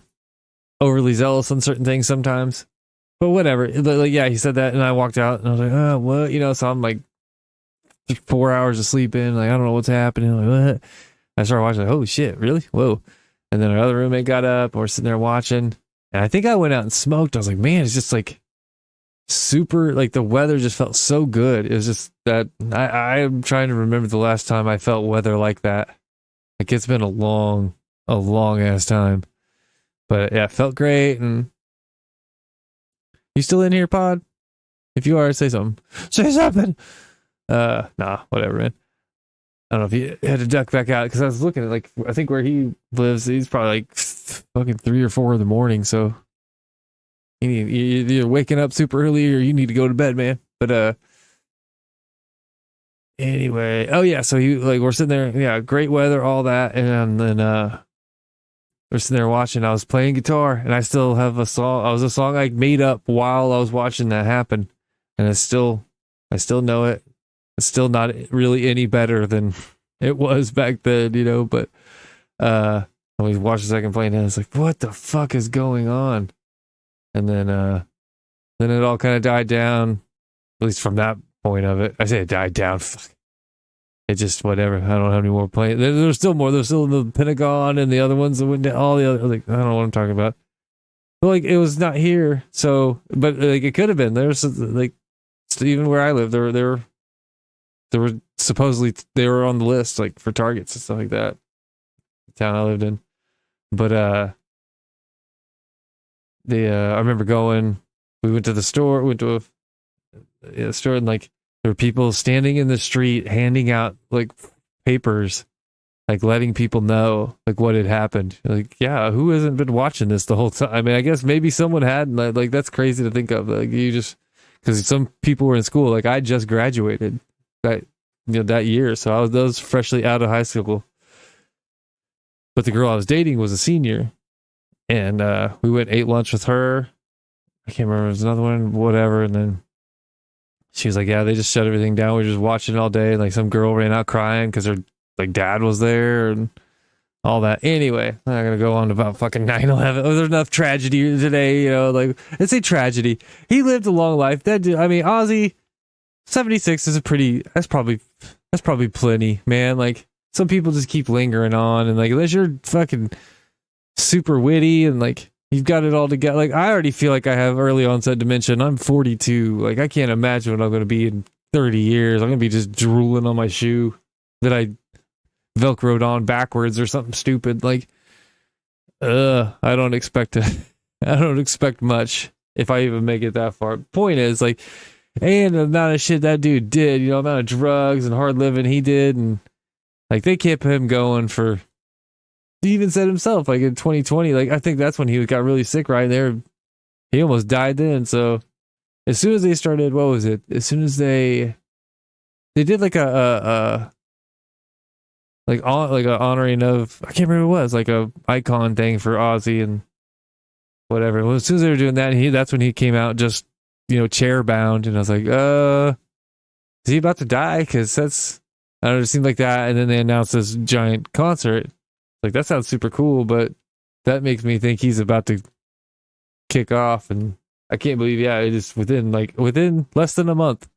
overly zealous on certain things sometimes. But whatever. Like, yeah, he said that, and I walked out, and I was like, oh, what? You know, so I'm like 4 hours of sleep in. Like, I don't know what's happening. Like, what? I started watching, like, holy shit, really? Whoa. And then our other roommate got up, and we're sitting there watching. And I think I went out and smoked. I was like, man, it's just like super, like the weather just felt so good. It was just that I'm trying to remember the last time I felt weather like that. Like, it's been a long ass time. But yeah, it felt great. And you still in here, Pod? If you are, say something. Say something. Nah, whatever, man. I don't know if he had to duck back out because I was looking at, like, I think where he lives, he's probably like fucking 3 or 4 in the morning. So you're either waking up super early or you need to go to bed, man. But Anyway, oh yeah, so we're sitting there, yeah, great weather, all that, and then we're sitting there watching. I was playing guitar, and I still have a song. I was a song I made up while I was watching that happen, and I still know it. It's still not really any better than it was back then, But when we watched the second playing, and it's like, what the fuck is going on? And then it all kind of died down, at least from that point of it. I say it died down. Fuck. It just whatever. I don't have any more playing. There's still more. There's still the Pentagon and the other ones that went down. All the other, like, I don't know what I'm talking about. But like, it was not here. So, but like, it could have been. There's like, even where I live, there were supposedly they were on the list like for targets and stuff like that. The town I lived in, but I remember going. We went to the store. Went to a store, and like there were people standing in the street handing out like papers, like letting people know like what had happened. Like, yeah, who hasn't been watching this the whole time? I mean, I guess maybe someone had. And like that's crazy to think of. Like you just because some people were in school. Like I just graduated that year, so I was freshly out of high school. But the girl I was dating was a senior, and we went and ate lunch with her. I can't remember. It was another one, whatever, and then she was like, yeah, they just shut everything down. We were just watching it all day. And like some girl ran out crying because her like dad was there and all that. Anyway, I'm not going to go on about fucking 9/11. Oh, there's enough tragedy today, like it's a tragedy. He lived a long life. That dude, I mean, Ozzy, 76 is that's probably plenty, man. Like some people just keep lingering on and like, unless you're fucking super witty and like, you've got it all together. Like, I already feel like I have early onset dementia. I'm 42. Like, I can't imagine what I'm going to be in 30 years. I'm going to be just drooling on my shoe that I Velcroed on backwards or something stupid. Like, I don't expect much if I even make it that far. Point is, like, and the amount of shit that dude did, the amount of drugs and hard living he did. And, like, they kept him going for... He even said himself, like in 2020, like I think that's when he got really sick right there. He almost died then. So as soon as they started, what was it? As soon as they did like a honoring of, I can't remember what it was, like a icon thing for Ozzy and whatever. Well, as soon as they were doing that, that's when he came out just, chair bound. And I was like, is he about to die? Because that's, I don't know, it seemed like that. And then they announced this giant concert. Like, that sounds super cool, but that makes me think he's about to kick off. And I can't believe, it is within less than a month.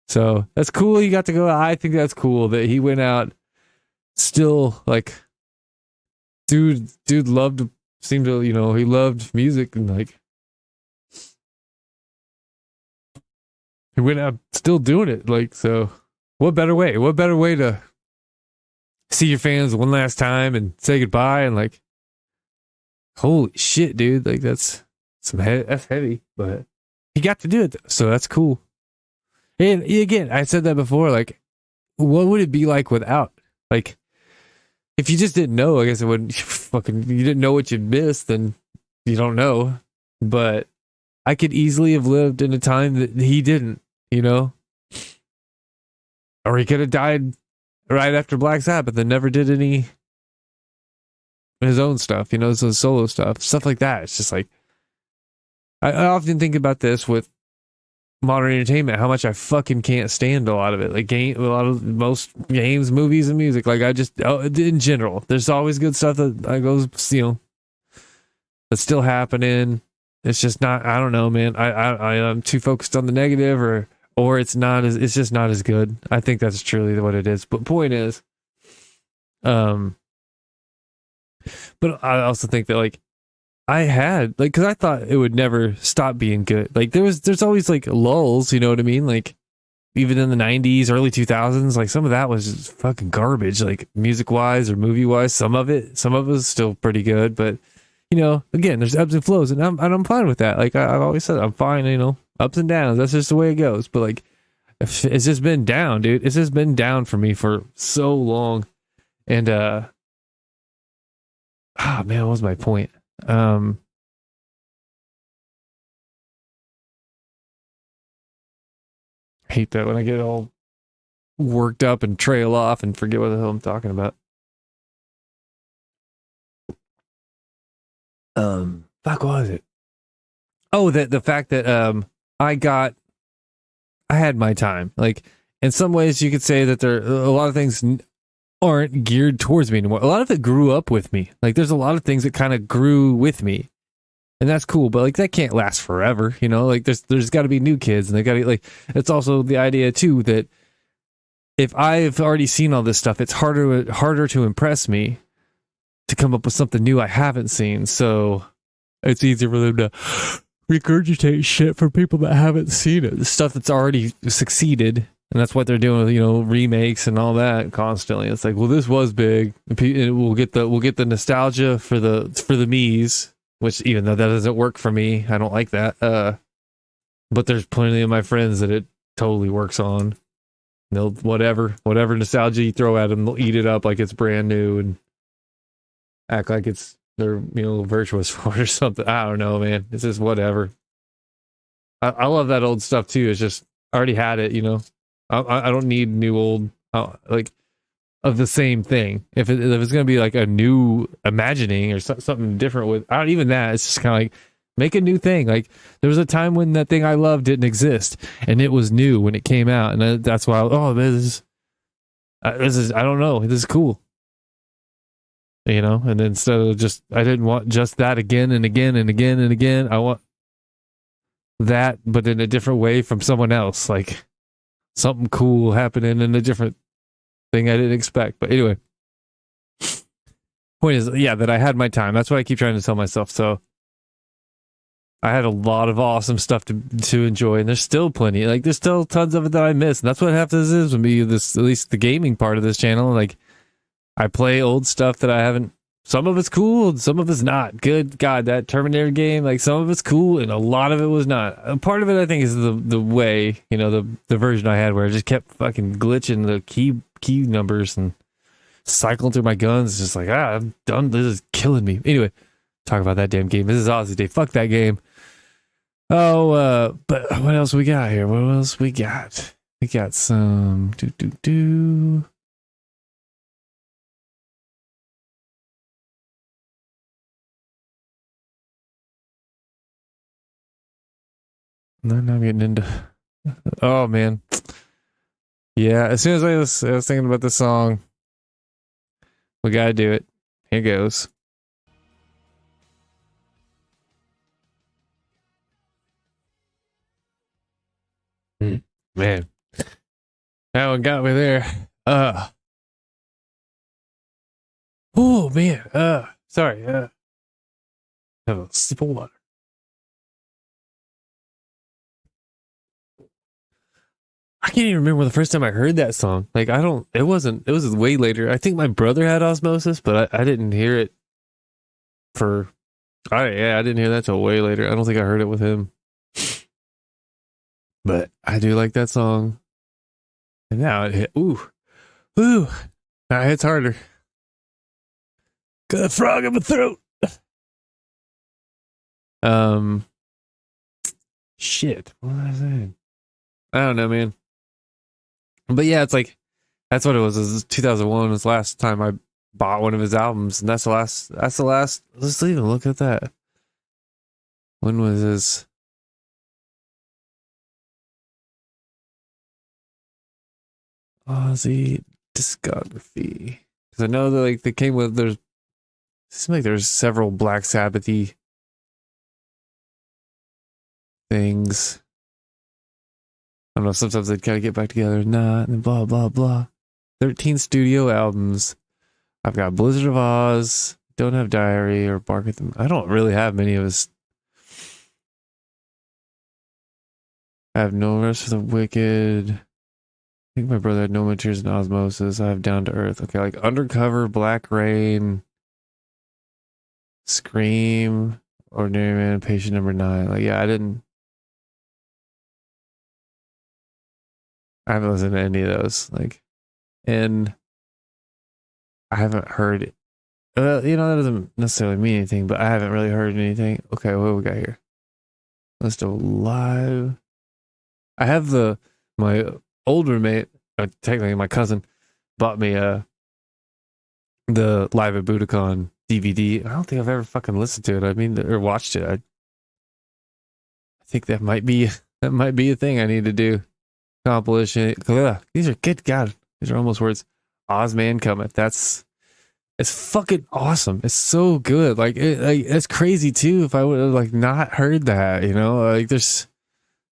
So that's cool. He got to go. I think that's cool that he went out still, like, dude seemed to, he loved music and like, he went out still doing it. Like, so what better way to see your fans one last time and say goodbye and like, holy shit, dude! Like that's that's heavy, but he got to do it, so that's cool. And again, I said that before. Like, what would it be like without? Like, if you just didn't know, I guess it would fucking. You didn't know what you'd miss, then you don't know. But I could easily have lived in a time that he didn't, or he could have died right after Black Sabbath and never did any his own stuff, his solo stuff like that. It's just like, I often think about this with modern entertainment, how much I fucking can't stand a lot of it. Like most games, movies, and music. Like in general, there's always good stuff that goes, that's still happening. It's just not, I don't know, man. I'm too focused on the negative or it's just not as good. I think that's truly what it is. But point is, but I also think that like I had like, cause I thought it would never stop being good. Like there's always like lulls, you know what I mean? Like even in the 90s, early 2000s, like some of that was just fucking garbage, like music wise or movie wise. Some of it was still pretty good, but again, there's ebbs and flows and I'm fine with that. Like I've always said, I'm fine, ups and downs. That's just the way it goes. But like, it's just been down, dude. It's just been down for me for so long. And, man, what was my point? I hate that when I get all worked up and trail off and forget what the hell I'm talking about. Fuck, what was it? Oh, the fact that I had my time. Like, in some ways, you could say that there a lot of things aren't geared towards me anymore. A lot of it grew up with me. Like, there's a lot of things that kind of grew with me, and that's cool. But like, that can't last forever, you know. Like, there's got to be new kids, and they got to like. It's also the idea too that if I've already seen all this stuff, it's harder to impress me to come up with something new I haven't seen. So it's easier for them to regurgitate shit from people that haven't seen it. The stuff that's already succeeded, and that's what they're doing with, you know, remakes and all that constantly. It's like, well, this was big, and we'll get the nostalgia for the me's, which even though that doesn't work for me, I don't like that. But there's plenty of my friends that it totally works on. They'll whatever nostalgia you throw at them, they'll eat it up like it's brand new and act like it's they're, you know, virtuous for it or something. I don't know, man. It's just whatever. I love that old stuff too. It's just I already had it, you know. I don't need new old like of the same thing. If it's gonna be like a new imagining or something different with, I don't even that. It's just kind of like make a new thing. Like there was a time when that thing I loved didn't exist, and it was new when it came out, and that's why. This is I don't know. This is cool. You know, and instead of just, I didn't want just that again and again and again and again. I want that, but in a different way from someone else, like something cool happening in a different thing I didn't expect. But anyway, point is, yeah, that I had my time. That's what I keep trying to tell myself. So I had a lot of awesome stuff to enjoy, and there's still plenty. Like there's still tons of it that I miss, and that's what half this is with me. This, at least the gaming part of this channel, like. I play old stuff that I haven't. Some of it's cool, and some of it's not. Good God, that Terminator game, like some of it's cool, and a lot of it was not. A part of it, I think, is the way, you know, the version I had where I just kept fucking glitching the key numbers and cycling through my guns. Just like, I'm done. This is killing me. Anyway, talk about that damn game. This is Ozzy Day. Fuck that game. Oh, but what else we got here? What else we got? We got some Then I'm getting into. Oh man, yeah. As soon as I was thinking about the song, we gotta do it. Here goes. Man, that one got me there. Oh man. Sorry. Have a sip of water. I can't even remember the first time I heard that song. Like, it was way later. I think my brother had Osmosis, but I didn't hear it I didn't hear that till way later. I don't think I heard it with him. But I do like that song. And now it hit. Ooh. Now it hits harder. Got a frog in my throat. Shit. What was I saying? I don't know, man. But yeah, it's like that's what it was. It was 2001 was the last time I bought one of his albums, and that's the last. Let's even look at that. When was his? Ozzy discography? Because I know that like they came with there's. It seems like there's several Black Sabbathy things. I don't know, sometimes they'd kind of get back together, not, and blah, blah, blah. 13 studio albums. I've got Blizzard of Oz, Don't Have Diary, or Bark at the... I don't really have many of his... I have No Rest for the Wicked. I think my brother had No More Tears and Osmosis. I have Down to Earth. Okay, like Undercover, Black Rain, Scream, Ordinary Man, Patient Number 9. Like, yeah, I haven't listened to any of those. Like, and I haven't heard it. You know, that doesn't necessarily mean anything, but I haven't really heard anything. Okay, what do we got here? List of live. I have my old roommate, technically my cousin bought me the Live at Budokan DVD. I don't think I've ever fucking listened to it. I mean, or watched it. I think that might be a thing I need to do. Compilation. These are good. God, these are almost words. Ozzman cometh. It's fucking awesome. It's so good. Like it's crazy too. If I would have like not heard that, you know, like there's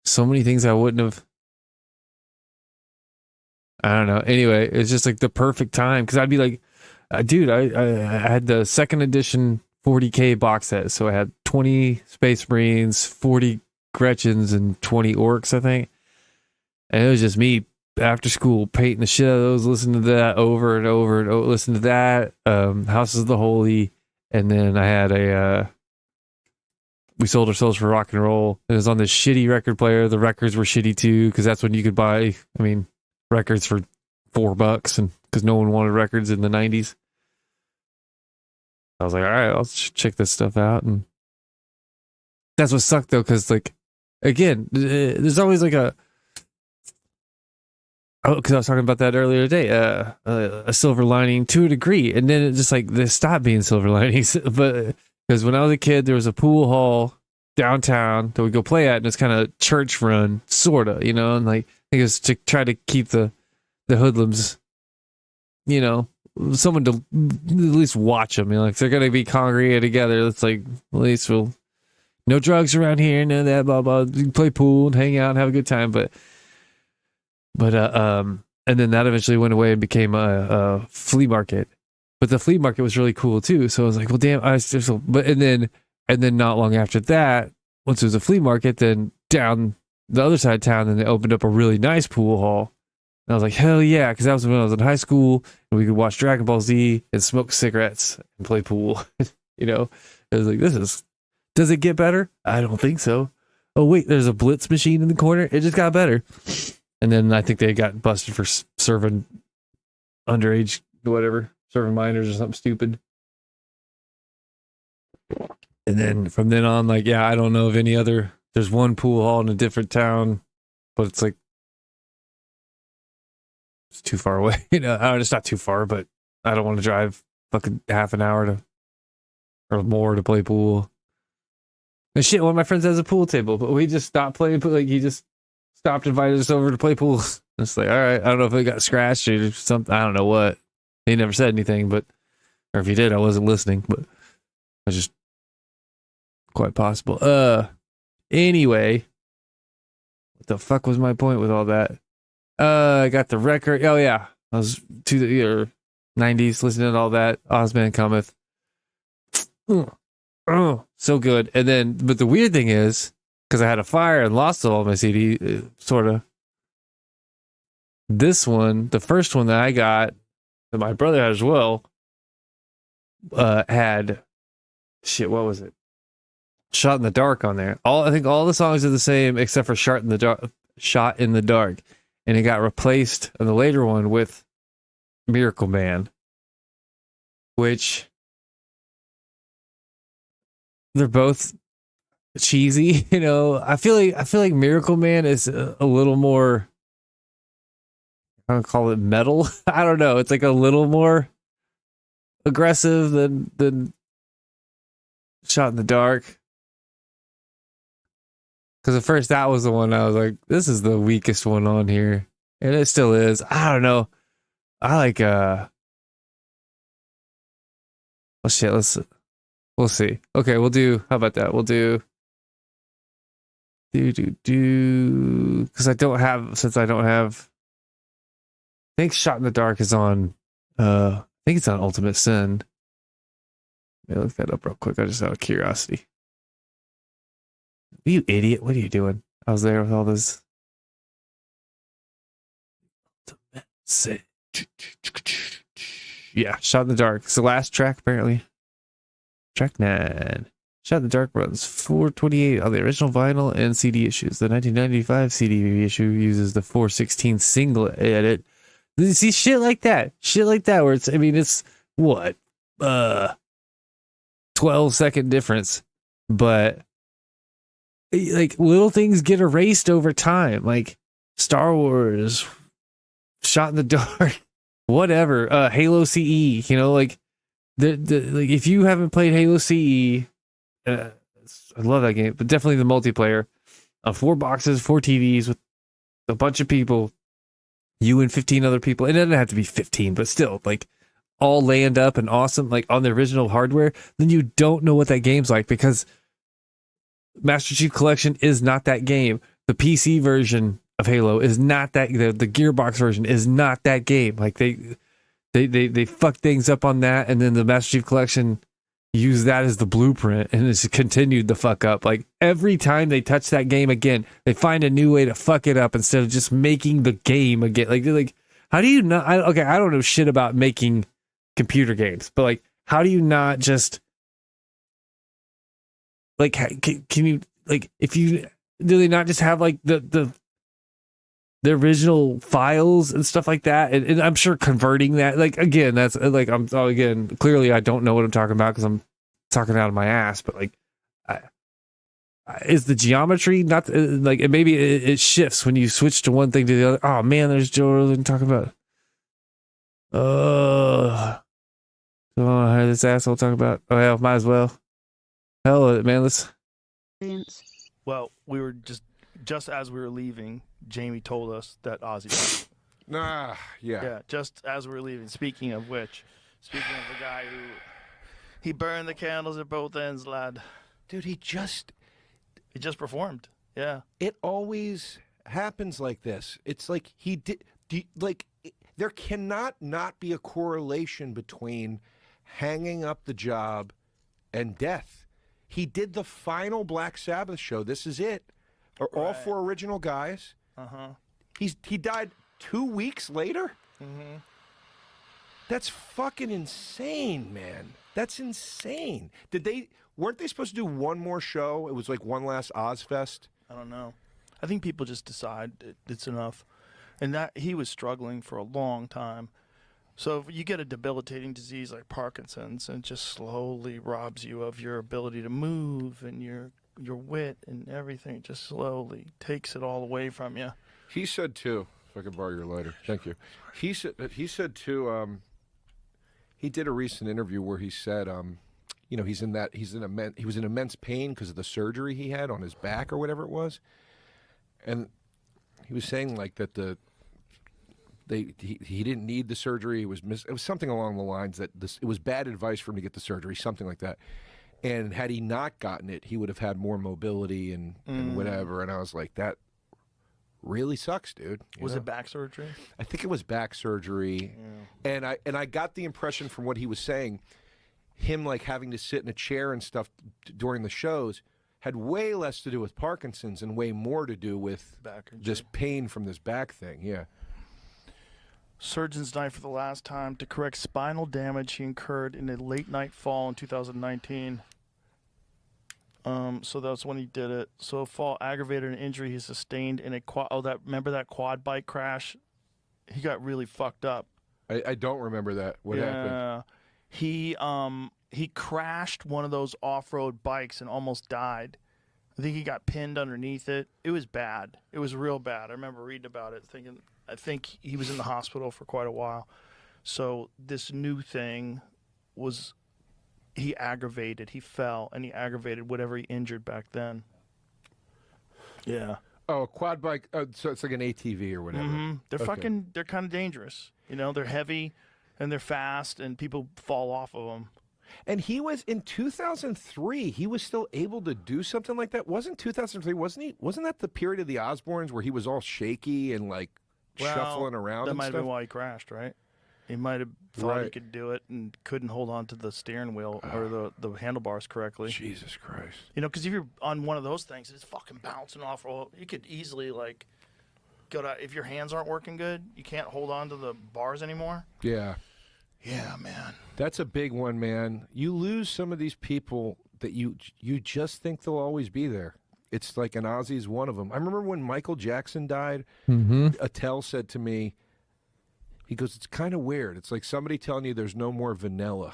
so many things I wouldn't have. I don't know. Anyway, it's just like the perfect time because I'd be like, dude, I had the second edition 40K box set, so I had 20 Space Marines, 40 Gretchens, and 20 Orcs, I think. And it was just me after school painting the shit out of those, listening to that over and over and over, listen to that. Houses of the Holy, and then I had We Sold Our Souls for Rock and Roll. It was on this shitty record player. The records were shitty too, because that's when you could buy, I mean, records for $4, and because no one wanted records in the 90s. I was like, all right, I'll check this stuff out. And that's what sucked though, because like, again, there's always like because I was talking about that earlier today, a silver lining to a degree, and then it just like they stopped being silver linings. But because when I was a kid, there was a pool hall downtown that we go play at, and it's kind of church run, sorta, you know, and like I think it was to try to keep the hoodlums, you know, someone to at least watch them. You know, like if they're gonna be congregated together, it's like at least we'll no drugs around here, no that, blah blah. You can play pool and hang out and have a good time, but and then that eventually went away and became a flea market. But the flea market was really cool too. So I was like, well, damn, and then not long after that, once it was a flea market, then down the other side of town, then they opened up a really nice pool hall. And I was like, hell yeah, because that was when I was in high school and we could watch Dragon Ball Z and smoke cigarettes and play pool. You know, I was like, does it get better? I don't think so. Oh wait, there's a Blitz machine in the corner. It just got better. And then I think they got busted for serving underage, whatever, serving minors or something stupid. And then from then on, like, yeah, I don't know of any other. There's one pool hall in a different town, but it's like, it's too far away. You know, it's not too far, but I don't want to drive fucking half an hour or more to play pool. And shit, one of my friends has a pool table, but we just stopped playing. Like, he just stopped inviting us over to play pool. It's like, all right, I don't know if it got scratched or something. I don't know what. He never said anything, or if he did, I wasn't listening, but I was just quite possible. Anyway, what the fuck was my point with all that? I got the record. Oh yeah, I was to the 90s listening to all that. Ozzman cometh. Oh, so good. And then, but the weird thing is, because I had a fire and lost all my CD, sort of. This one, the first one that I got, that my brother had as well, had shit. What was it? Shot in the Dark on there. I think all the songs are the same except for Shot in the Dark. Shot in the Dark, and it got replaced in the later one with Miracle Man, which they're both cheesy. You know, I feel like Miracle Man is a little more. I don't call it metal. I don't know. It's like a little more aggressive than Shot in the Dark. Because at first that was the one I was like, this is the weakest one on here. And it still is. I don't know. I like well shit, we'll see. Okay, how about that? We'll do because I don't have I think Shot in the Dark is on I think it's on Ultimate Sin. Let me look that up real quick. I just out of curiosity. You idiot. What are you doing? I was there with all this. Yeah, Shot in the Dark. It's the last track, apparently. Track 9. Shot in the Dark runs 428 on the original vinyl and CD issues. The 1995 CD issue uses the 416 single edit. You see shit like that. Shit like that where it's what? 12-second difference. But like little things get erased over time. Like Star Wars shot in the dark, whatever. Halo CE, like like if you haven't played Halo CE, I love that game, but definitely the multiplayer. 4 boxes, 4 TVs with a bunch of people, you and 15 other people. It doesn't have to be 15, but still, like, all land up and awesome, like on the original hardware. Then you don't know what that game's like, because Master Chief Collection is not that game. The PC version of Halo is not that. The Gearbox version is not that game. Like they fuck things up on that, and then the Master Chief Collection use that as the blueprint, and it's continued the fuck up. Like every time they touch that game again, they find a new way to fuck it up instead of just making the game again. Like how do you not? I don't know shit about making computer games, but like, how do you not just like can you, like, if you do they not just have like the original files and stuff like that, and I'm sure converting that, like, again, that's like, again, clearly I don't know what I'm talking about because I'm talking out of my ass, but like, is the geometry not like, and maybe it shifts when you switch to one thing to the other. Oh man, there's Joe Rogan talking about this asshole talking about, oh yeah, might as well, hell man, let's. Well, we were just as we were leaving, Jamie told us that Ozzy died. Yeah, just as we were leaving. Speaking of which, speaking of the guy who he burned the candles at both ends, lad. dude, he just performed. Yeah, it always happens like this. It's like he did. There cannot not be a correlation between hanging up the job and death. He did the final Black Sabbath show. This is it. All 4 original guys. He died 2 weeks later. That's fucking insane, man. That's insane. Weren't they supposed to do one more show? It was like one last Ozfest. I don't know. I think people just decide it's enough, and that he was struggling for a long time. So if you get a debilitating disease like Parkinson's, and it just slowly robs you of your ability to move and your wit and everything, just slowly takes it all away from you. He said too, if I could borrow your lighter, thank you. He said too. He did a recent interview where he said, he was in immense pain because of the surgery he had on his back or whatever it was, and he was saying like that he didn't need the surgery. It was something along the lines that it was bad advice for him to get the surgery, something like that. And had he not gotten it, he would have had more mobility and whatever. And I was like, that really sucks, dude. Was it back surgery? I think it was back surgery. Yeah. And I got the impression from what he was saying, him like having to sit in a chair and stuff during the shows had way less to do with Parkinson's and way more to do with just pain from this back thing. Yeah. Surgeons died for the last time to correct spinal damage he incurred in a late-night fall in 2019. So that's when he did it. So a fall aggravated an injury he sustained in a quad. Remember that quad bike crash? He got really fucked up. I don't remember that. What happened? He crashed one of those off-road bikes and almost died. I think he got pinned underneath it. It was bad. It was real bad. I remember reading about it, thinking. I think he was in the hospital for quite a while. So this new thing was, he fell, and he aggravated whatever he injured back then. Yeah. Oh, a quad bike. So it's like an ATV or whatever. They're they're kind of dangerous. They're heavy, and they're fast, and people fall off of them. And he was in 2003. He was still able to do something like that. Wasn't 2003? Wasn't he? Wasn't that the period of the Osbournes where he was all shaky and like shuffling around? That and might have stuff? been why he crashed, right? He might have thought he could do it and couldn't hold on to the steering wheel or the handlebars correctly. Jesus Christ! Because if you're on one of those things, it's fucking bouncing off. You could easily like go to, if your hands aren't working good, you can't hold on to the bars anymore. Yeah. Yeah, man. That's a big one, man. You lose some of these people that you just think they'll always be there. It's like, and Ozzy's one of them. I remember when Michael Jackson died, Attell said to me, he goes, it's kind of weird. It's like somebody telling you there's no more vanilla.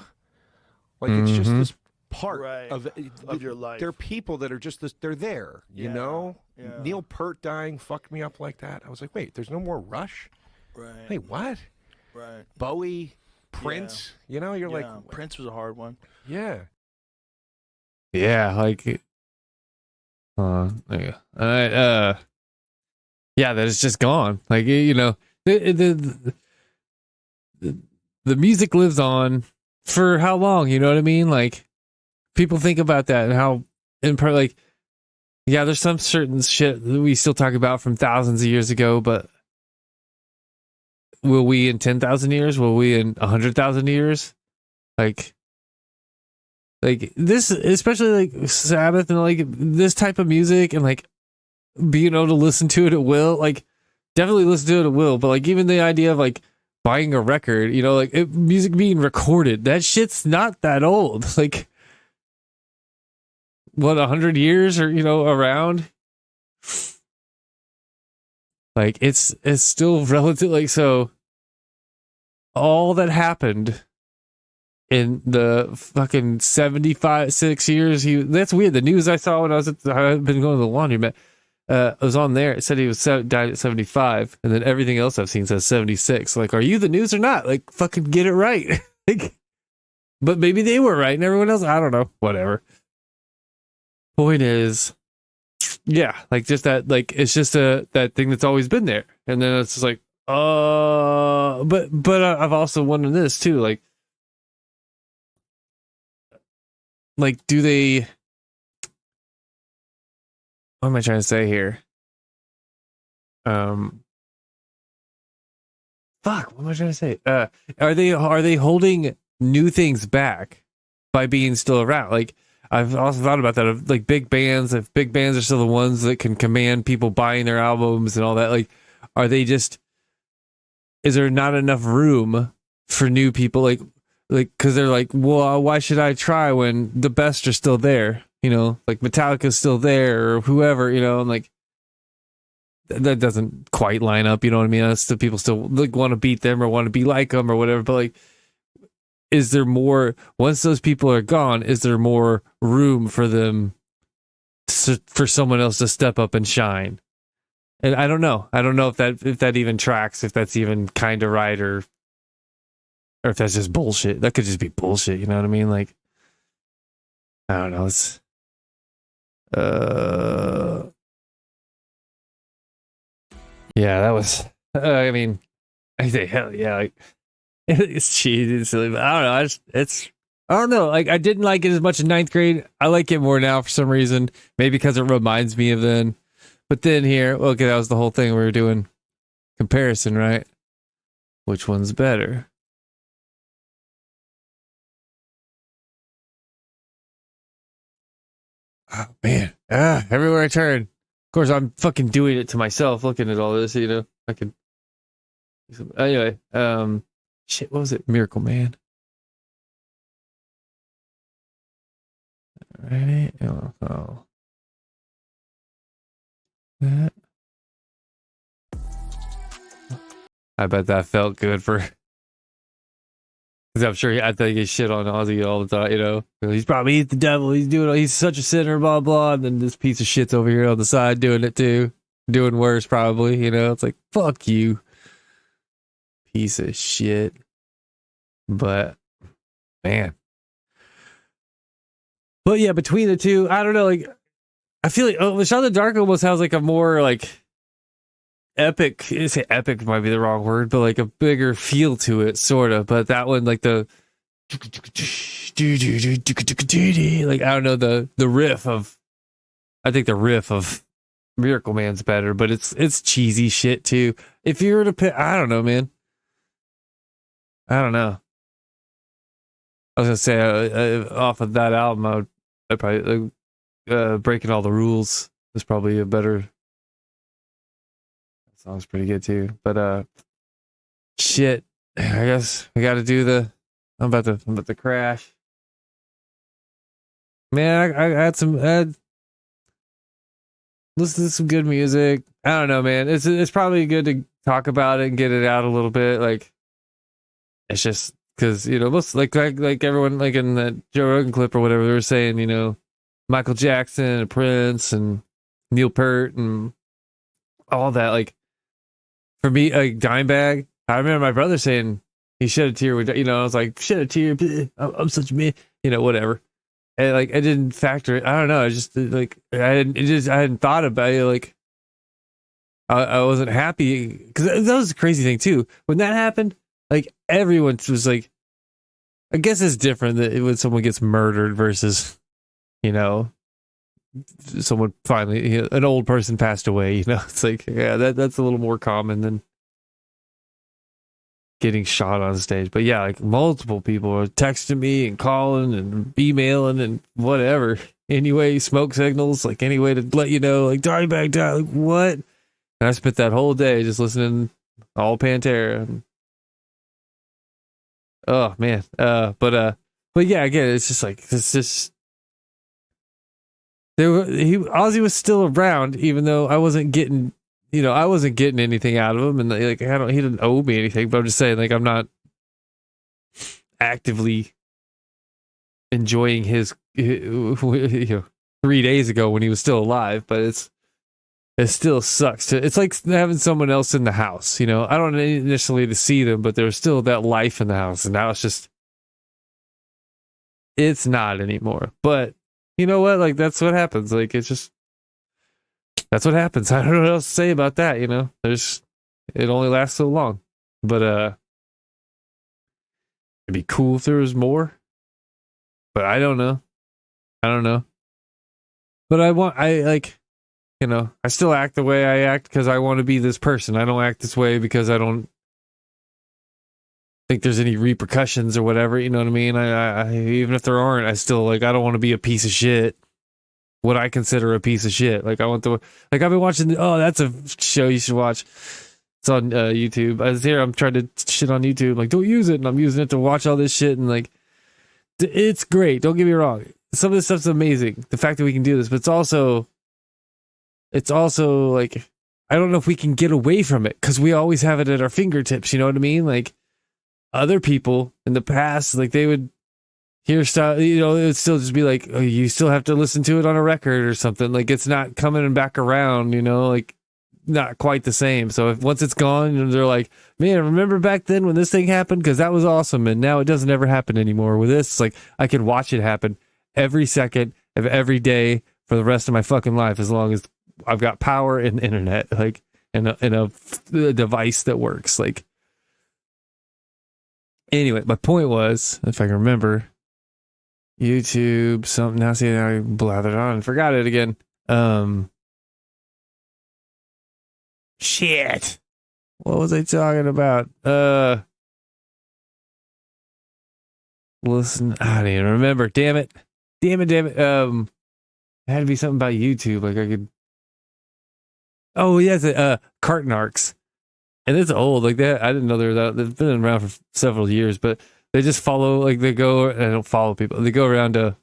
Like it's just this part of your life. There are people that are just this, they're there, you know? Yeah. Neil Peart dying fucked me up like that. I was like, wait, there's no more Rush? Right. Hey, what? Right. Bowie, Prince. You know, you're like, Prince was a hard one. yeah. Yeah, like, yeah, yeah, that it's just gone. Like, you know, the, the music lives on for how long? You know what I mean? Like, people think about that and how, in part, like, yeah, there's some certain shit that we still talk about from thousands of years ago, but will we in 10,000 years? Will we in 100,000 years? Like this, especially like Sabbath and like this type of music and like being able to listen to it at will, like definitely listen to it at will, but like even the idea of like buying a record, you know, like music being recorded, that shit's not that old. Like, what, 100 years or, you know, around? Like it's still relative. Like, so all that happened in the fucking 6 years, that's weird. The news I saw when I've been going to the laundromat, it was on there. It said he was died at 75, and then everything else I've seen says 76. Like, are you the news or not? Like, fucking get it right. Like, but maybe they were right, and everyone else, I don't know. Whatever. Point is, yeah, like just that, like it's just that thing that's always been there, and then it's just like, but I've also wondered this too, like do they? What am I trying to say here? Fuck, what am I trying to say? Are they holding new things back by being still around? Like, I've also thought about that of like big bands. If big bands are still the ones that can command people buying their albums and all that, like, are they just? Is there not enough room for new people? Like, because they're like, well, why should I try when the best are still there? You know, like Metallica's still there or whoever. You know, and like that doesn't quite line up. You know what I mean? That's the people still like want to beat them or want to be like them or whatever. But like, is there more once those people are gone? Is there more room for them for someone else to step up and shine? And I don't know. I don't know if that even tracks, if that's even kind of right, or if that's just bullshit. That could just be bullshit. You know what I mean? Like, I don't know. It's yeah, that was. I mean, I say hell yeah. Like, it's cheesy and silly, but I don't know. I don't know. Like, I didn't like it as much in ninth grade. I like it more now for some reason. Maybe because it reminds me of then. But then here, okay, that was the whole thing. We were doing comparison, right? Which one's better? Oh, man. Everywhere I turn. Of course, I'm fucking doing it to myself, looking at all this, you know. I could. Anyway, shit, what was it? Miracle Man. Right? Oh. That. I bet that felt good for. Because I'm sure I think he shit on Ozzy all the time, you know. He's the devil. He's such a sinner, blah, blah. And then this piece of shit's over here on the side doing it too. Doing worse, probably, you know. It's like, fuck you. Piece of shit. But, man. But yeah, between the two, I don't know. Like, I feel like Shot in the Dark almost has like a more like epic. I say epic might be the wrong word, but like a bigger feel to it, sort of. But that one, like the like, I don't know, the riff of. I think the riff of Miracle Man's better, but it's cheesy shit too. If you were to pick, I don't know, man. I don't know. I was gonna say off of that album, I'd probably Breaking All the Rules is probably a better. That song's pretty good too, but shit. I guess we got to do the. I'm about to crash. Man, I had some. Listen to some good music. I don't know, man. It's probably good to talk about it and get it out a little bit. Like, it's just because, you know, most like everyone, like in that Joe Rogan clip or whatever, they were saying, you know, Michael Jackson and Prince and Neil Peart and all that. Like, For me, a dime bag. I remember my brother saying he shed a tear with, I was like, shed a tear. Bleh, I'm such a man, whatever. And like, I didn't factor it. I don't know. I just like, I hadn't thought about it. Like, I wasn't happy because that was a crazy thing too. When that happened, like everyone was like, I guess it's different that when someone gets murdered versus, someone finally, an old person passed away. It's like, yeah, that's a little more common than getting shot on stage. But yeah, like multiple people are texting me and calling and emailing and whatever. Anyway, smoke signals, like any way to let you know, like Dimebag died, like what? And I spent that whole day just listening all Pantera. And, oh man. But yeah, again, it's just like Ozzy was still around, even though I wasn't getting anything out of him, and like he didn't owe me anything. But I'm just saying, like I'm not actively enjoying his 3 days ago when he was still alive. But it still sucks it's like having someone else in the house. I don't initially to see them, but there's still that life in the house, and now it's not anymore. But you know what? Like that's what happens. Like that's what happens. I don't know what else to say about that. It only lasts so long. But it'd be cool if there was more. But I don't know. But I still act the way I act because I want to be this person. I don't act this way because I don't think there's any repercussions or whatever. You know what I mean? I even if there aren't, I still I don't want to be a piece of shit. What I consider a piece of shit. Like I've been watching. That's a show you should watch. It's on YouTube. I'm trying to shit on YouTube. Like don't use it, and I'm using it to watch all this shit. And like, it's great. Don't get me wrong. Some of this stuff's amazing. The fact that we can do this, but it's also like I don't know if we can get away from it because we always have it at our fingertips. You know what I mean? Like other people in the past, like they would hear stuff, it would still just be like, oh, you still have to listen to it on a record or something. Like it's not coming back around, like not quite the same. So once it's gone, they're like, man, remember back then when this thing happened? Because that was awesome. And now it doesn't ever happen anymore. With this, like I can watch it happen every second of every day for the rest of my fucking life as long as I've got power and internet, like and a device that works. Like anyway, my point was, if I can remember, YouTube something. Now see, I blathered on and forgot it again. Shit. What was I talking about? Listen, I don't even remember. Damn it. It had to be something about YouTube. Like I could. Oh yes, carton arcs, and it's old like that. I didn't know they were that. They've been around for several years, but they just follow. Like they go. I don't follow people. They go around to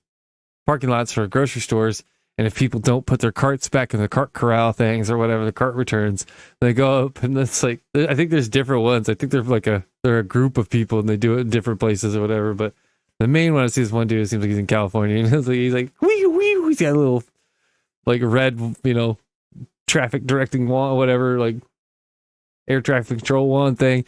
parking lots for grocery stores, and if people don't put their carts back in the cart corral things or whatever, the cart returns, they go up, and it's like I think there's different ones. I think they're a group of people, and they do it in different places or whatever. But the main one I see is one dude. It seems like he's in California, and he's like wee wee. He's got a little like red, traffic directing wand, whatever, like air traffic control wand thing.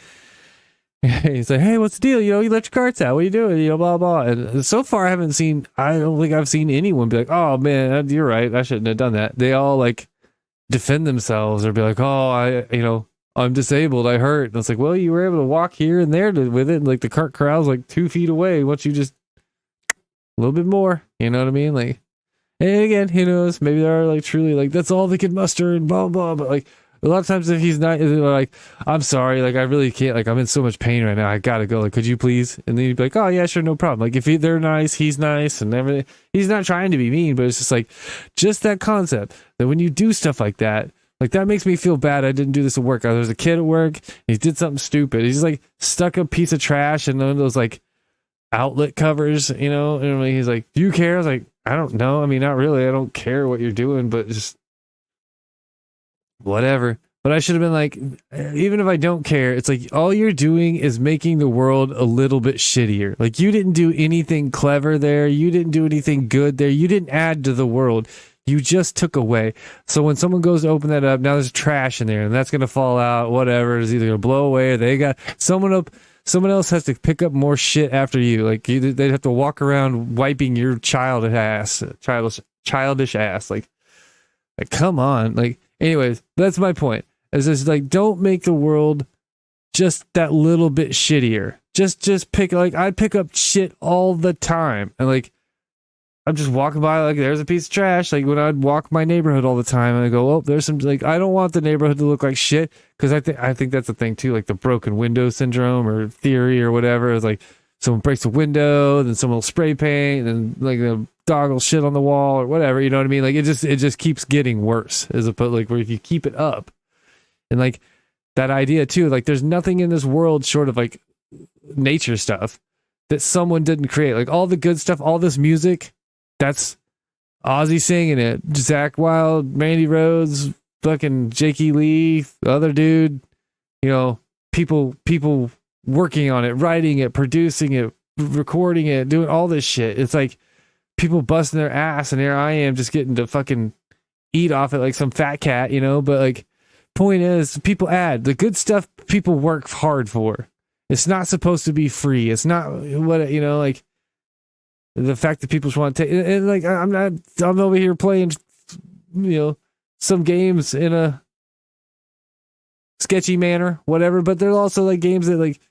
He's like, hey, what's the deal? You left your carts out. What are you doing? Blah, blah. And so far, I don't think I've seen anyone be like, oh, man, you're right. I shouldn't have done that. They all like defend themselves or be like, oh, I'm disabled. I hurt. And it's like, well, you were able to walk here and there with it. And like the cart corral's like 2 feet away. Once you just a little bit more, you know what I mean? Like, and again, who knows? Maybe there are like truly like that's all they can muster and blah blah. But like a lot of times, if he's not like, I'm sorry, like I really can't. Like I'm in so much pain right now. I gotta go. Like, could you please? And then he'd be like, oh yeah, sure, no problem. Like if they're nice, he's nice, and everything. He's not trying to be mean, but it's just like, just that concept that when you do stuff like that makes me feel bad. I didn't do this at work. There was a kid at work. He did something stupid. He's like stuck a piece of trash in one of those like outlet covers, and he's like, do you care? I was like, I don't know. I mean, not really. I don't care what you're doing, but just whatever. But I should have been like, even if I don't care, it's like all you're doing is making the world a little bit shittier. Like you didn't do anything clever there. You didn't do anything good there. You didn't add to the world. you just took away. So when someone goes to open that up, now there's trash in there, and that's gonna fall out. Whatever, it's either gonna blow away, or they got someone up. Someone else has to pick up more shit after you. Like they'd have to walk around wiping your childish ass. Like come on. Like, anyways, that's my point. Is just like, don't make the world just that little bit shittier. Just pick, like, I pick up shit all the time, and like I'm just walking by, like, there's a piece of trash. Like when I'd walk my neighborhood all the time, and I go, oh, there's some, like, I don't want the neighborhood to look like shit, because I think that's the thing too, like the broken window syndrome or theory or whatever. It's like someone breaks a window, then someone will spray paint, and then like the dog will shit on the wall or whatever. You know what I mean? Like it just keeps getting worse, as opposed, like, where if you keep it up, and like that idea too, like there's nothing in this world short of like nature stuff that someone didn't create. Like all the good stuff, all this music. That's Ozzy singing it, Zach Wilde, Randy Rhoads, fucking Jakey Lee, the other dude, you know, people working on it, writing it, producing it, recording it, doing all this shit. It's like people busting their ass, and here I am just getting to fucking eat off it like some fat cat, you know. But like, point is, people add the good stuff. People work hard for. It's not supposed to be free. It's not what, you know, like. The fact that people just want to take, and like, I'm over here playing, you know, some games in a sketchy manner, whatever, but they're also like games that, like,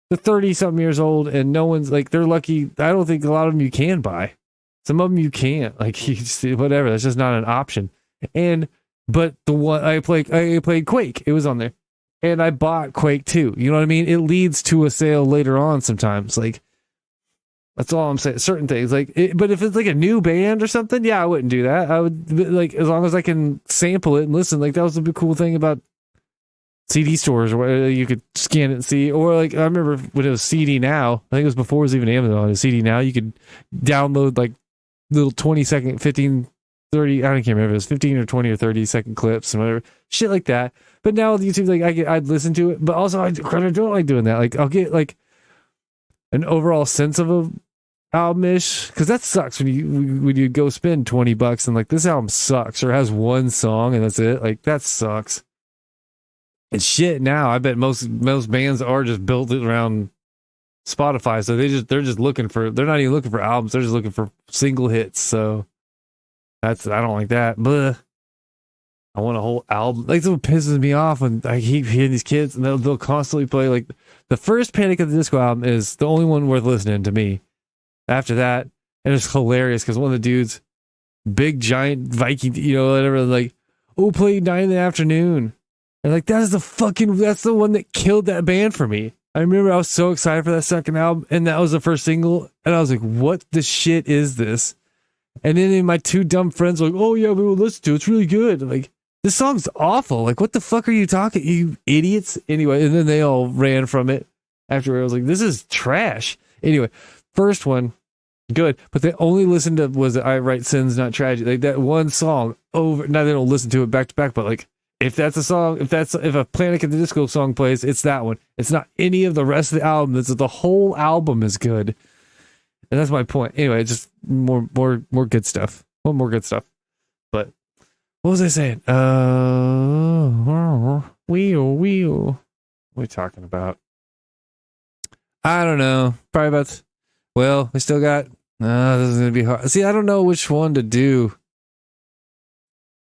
they're 30 something years old, and no one's like, they're lucky. I don't think a lot of them you can buy. Some of them you can't, like, you just, whatever. That's just not an option. But the one I played Quake. It was on there, and I bought Quake 2. You know what I mean? It leads to a sale later on sometimes, like. That's all I'm saying. Certain things, like, but if it's like a new band or something, yeah, I wouldn't do that. I would, like, as long as I can sample it and listen. Like, that was the cool thing about CD stores, where you could scan it and see. Or like, I remember when it was CD Now. I think it was before it was even Amazon. It was CD Now. You could download like little 20-second, 15, 30. I don't care remember. It was 15 or 20 or 30-second clips and whatever shit like that. But now with YouTube, like, I'd listen to it, but also I don't like doing that. Like, I'll get like an overall sense of a album-ish, because that sucks when you go spend $20 and like, this album sucks or has one song and that's it. Like, that sucks. And shit, now I bet most bands are just built around Spotify, so they're just looking for, they're not even looking for albums, they're just looking for single hits. So I don't like that. But I want a whole album. Like, that's what pisses me off when I keep hearing these kids and they'll constantly play, like, the first Panic at the Disco album is the only one worth listening to me. After that, and it's hilarious because one of the dudes, big giant Viking, you know, whatever, like, oh, play 9 in the afternoon. And like, that's the one that killed that band for me. I remember I was so excited for that second album, and that was the first single, and I was like, what the shit is this? And then my two dumb friends were like, oh yeah, we will listen to it. It's really good. I'm like, this song's awful. Like, what the fuck are you talking, you idiots? Anyway, and then they all ran from it after. I was like, this is trash. Anyway, first one, good, but they only listened to was I Write Sins Not Tragedy, like that one song over. Now they don't listen to it back to back, but like, if that's a song, if a Panic at the Disco song plays, it's that one. It's not any of the rest of the album. The whole album is good, and that's my point. Anyway, just more good stuff. Well, more good stuff. But what was I saying? Wheel. What are we talking about? I don't know. Probably about. Well, we still got. This is gonna be hard. See, I don't know which one to do.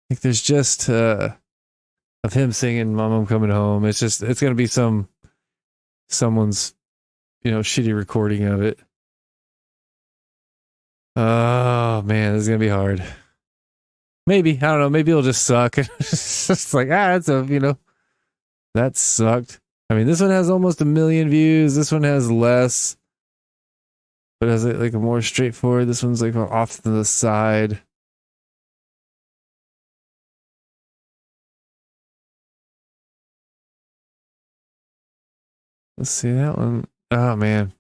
Like, there's just of him singing "Mom, I'm Coming Home." It's gonna be someone's, you know, shitty recording of it. Oh man, this is gonna be hard. Maybe, I don't know. Maybe it'll just suck. It's just like, that's you know, that sucked. I mean, this one has almost 1 million views. This one has less. But is it like a more straightforward? This one's like off to the side. Let's see that one. Oh man.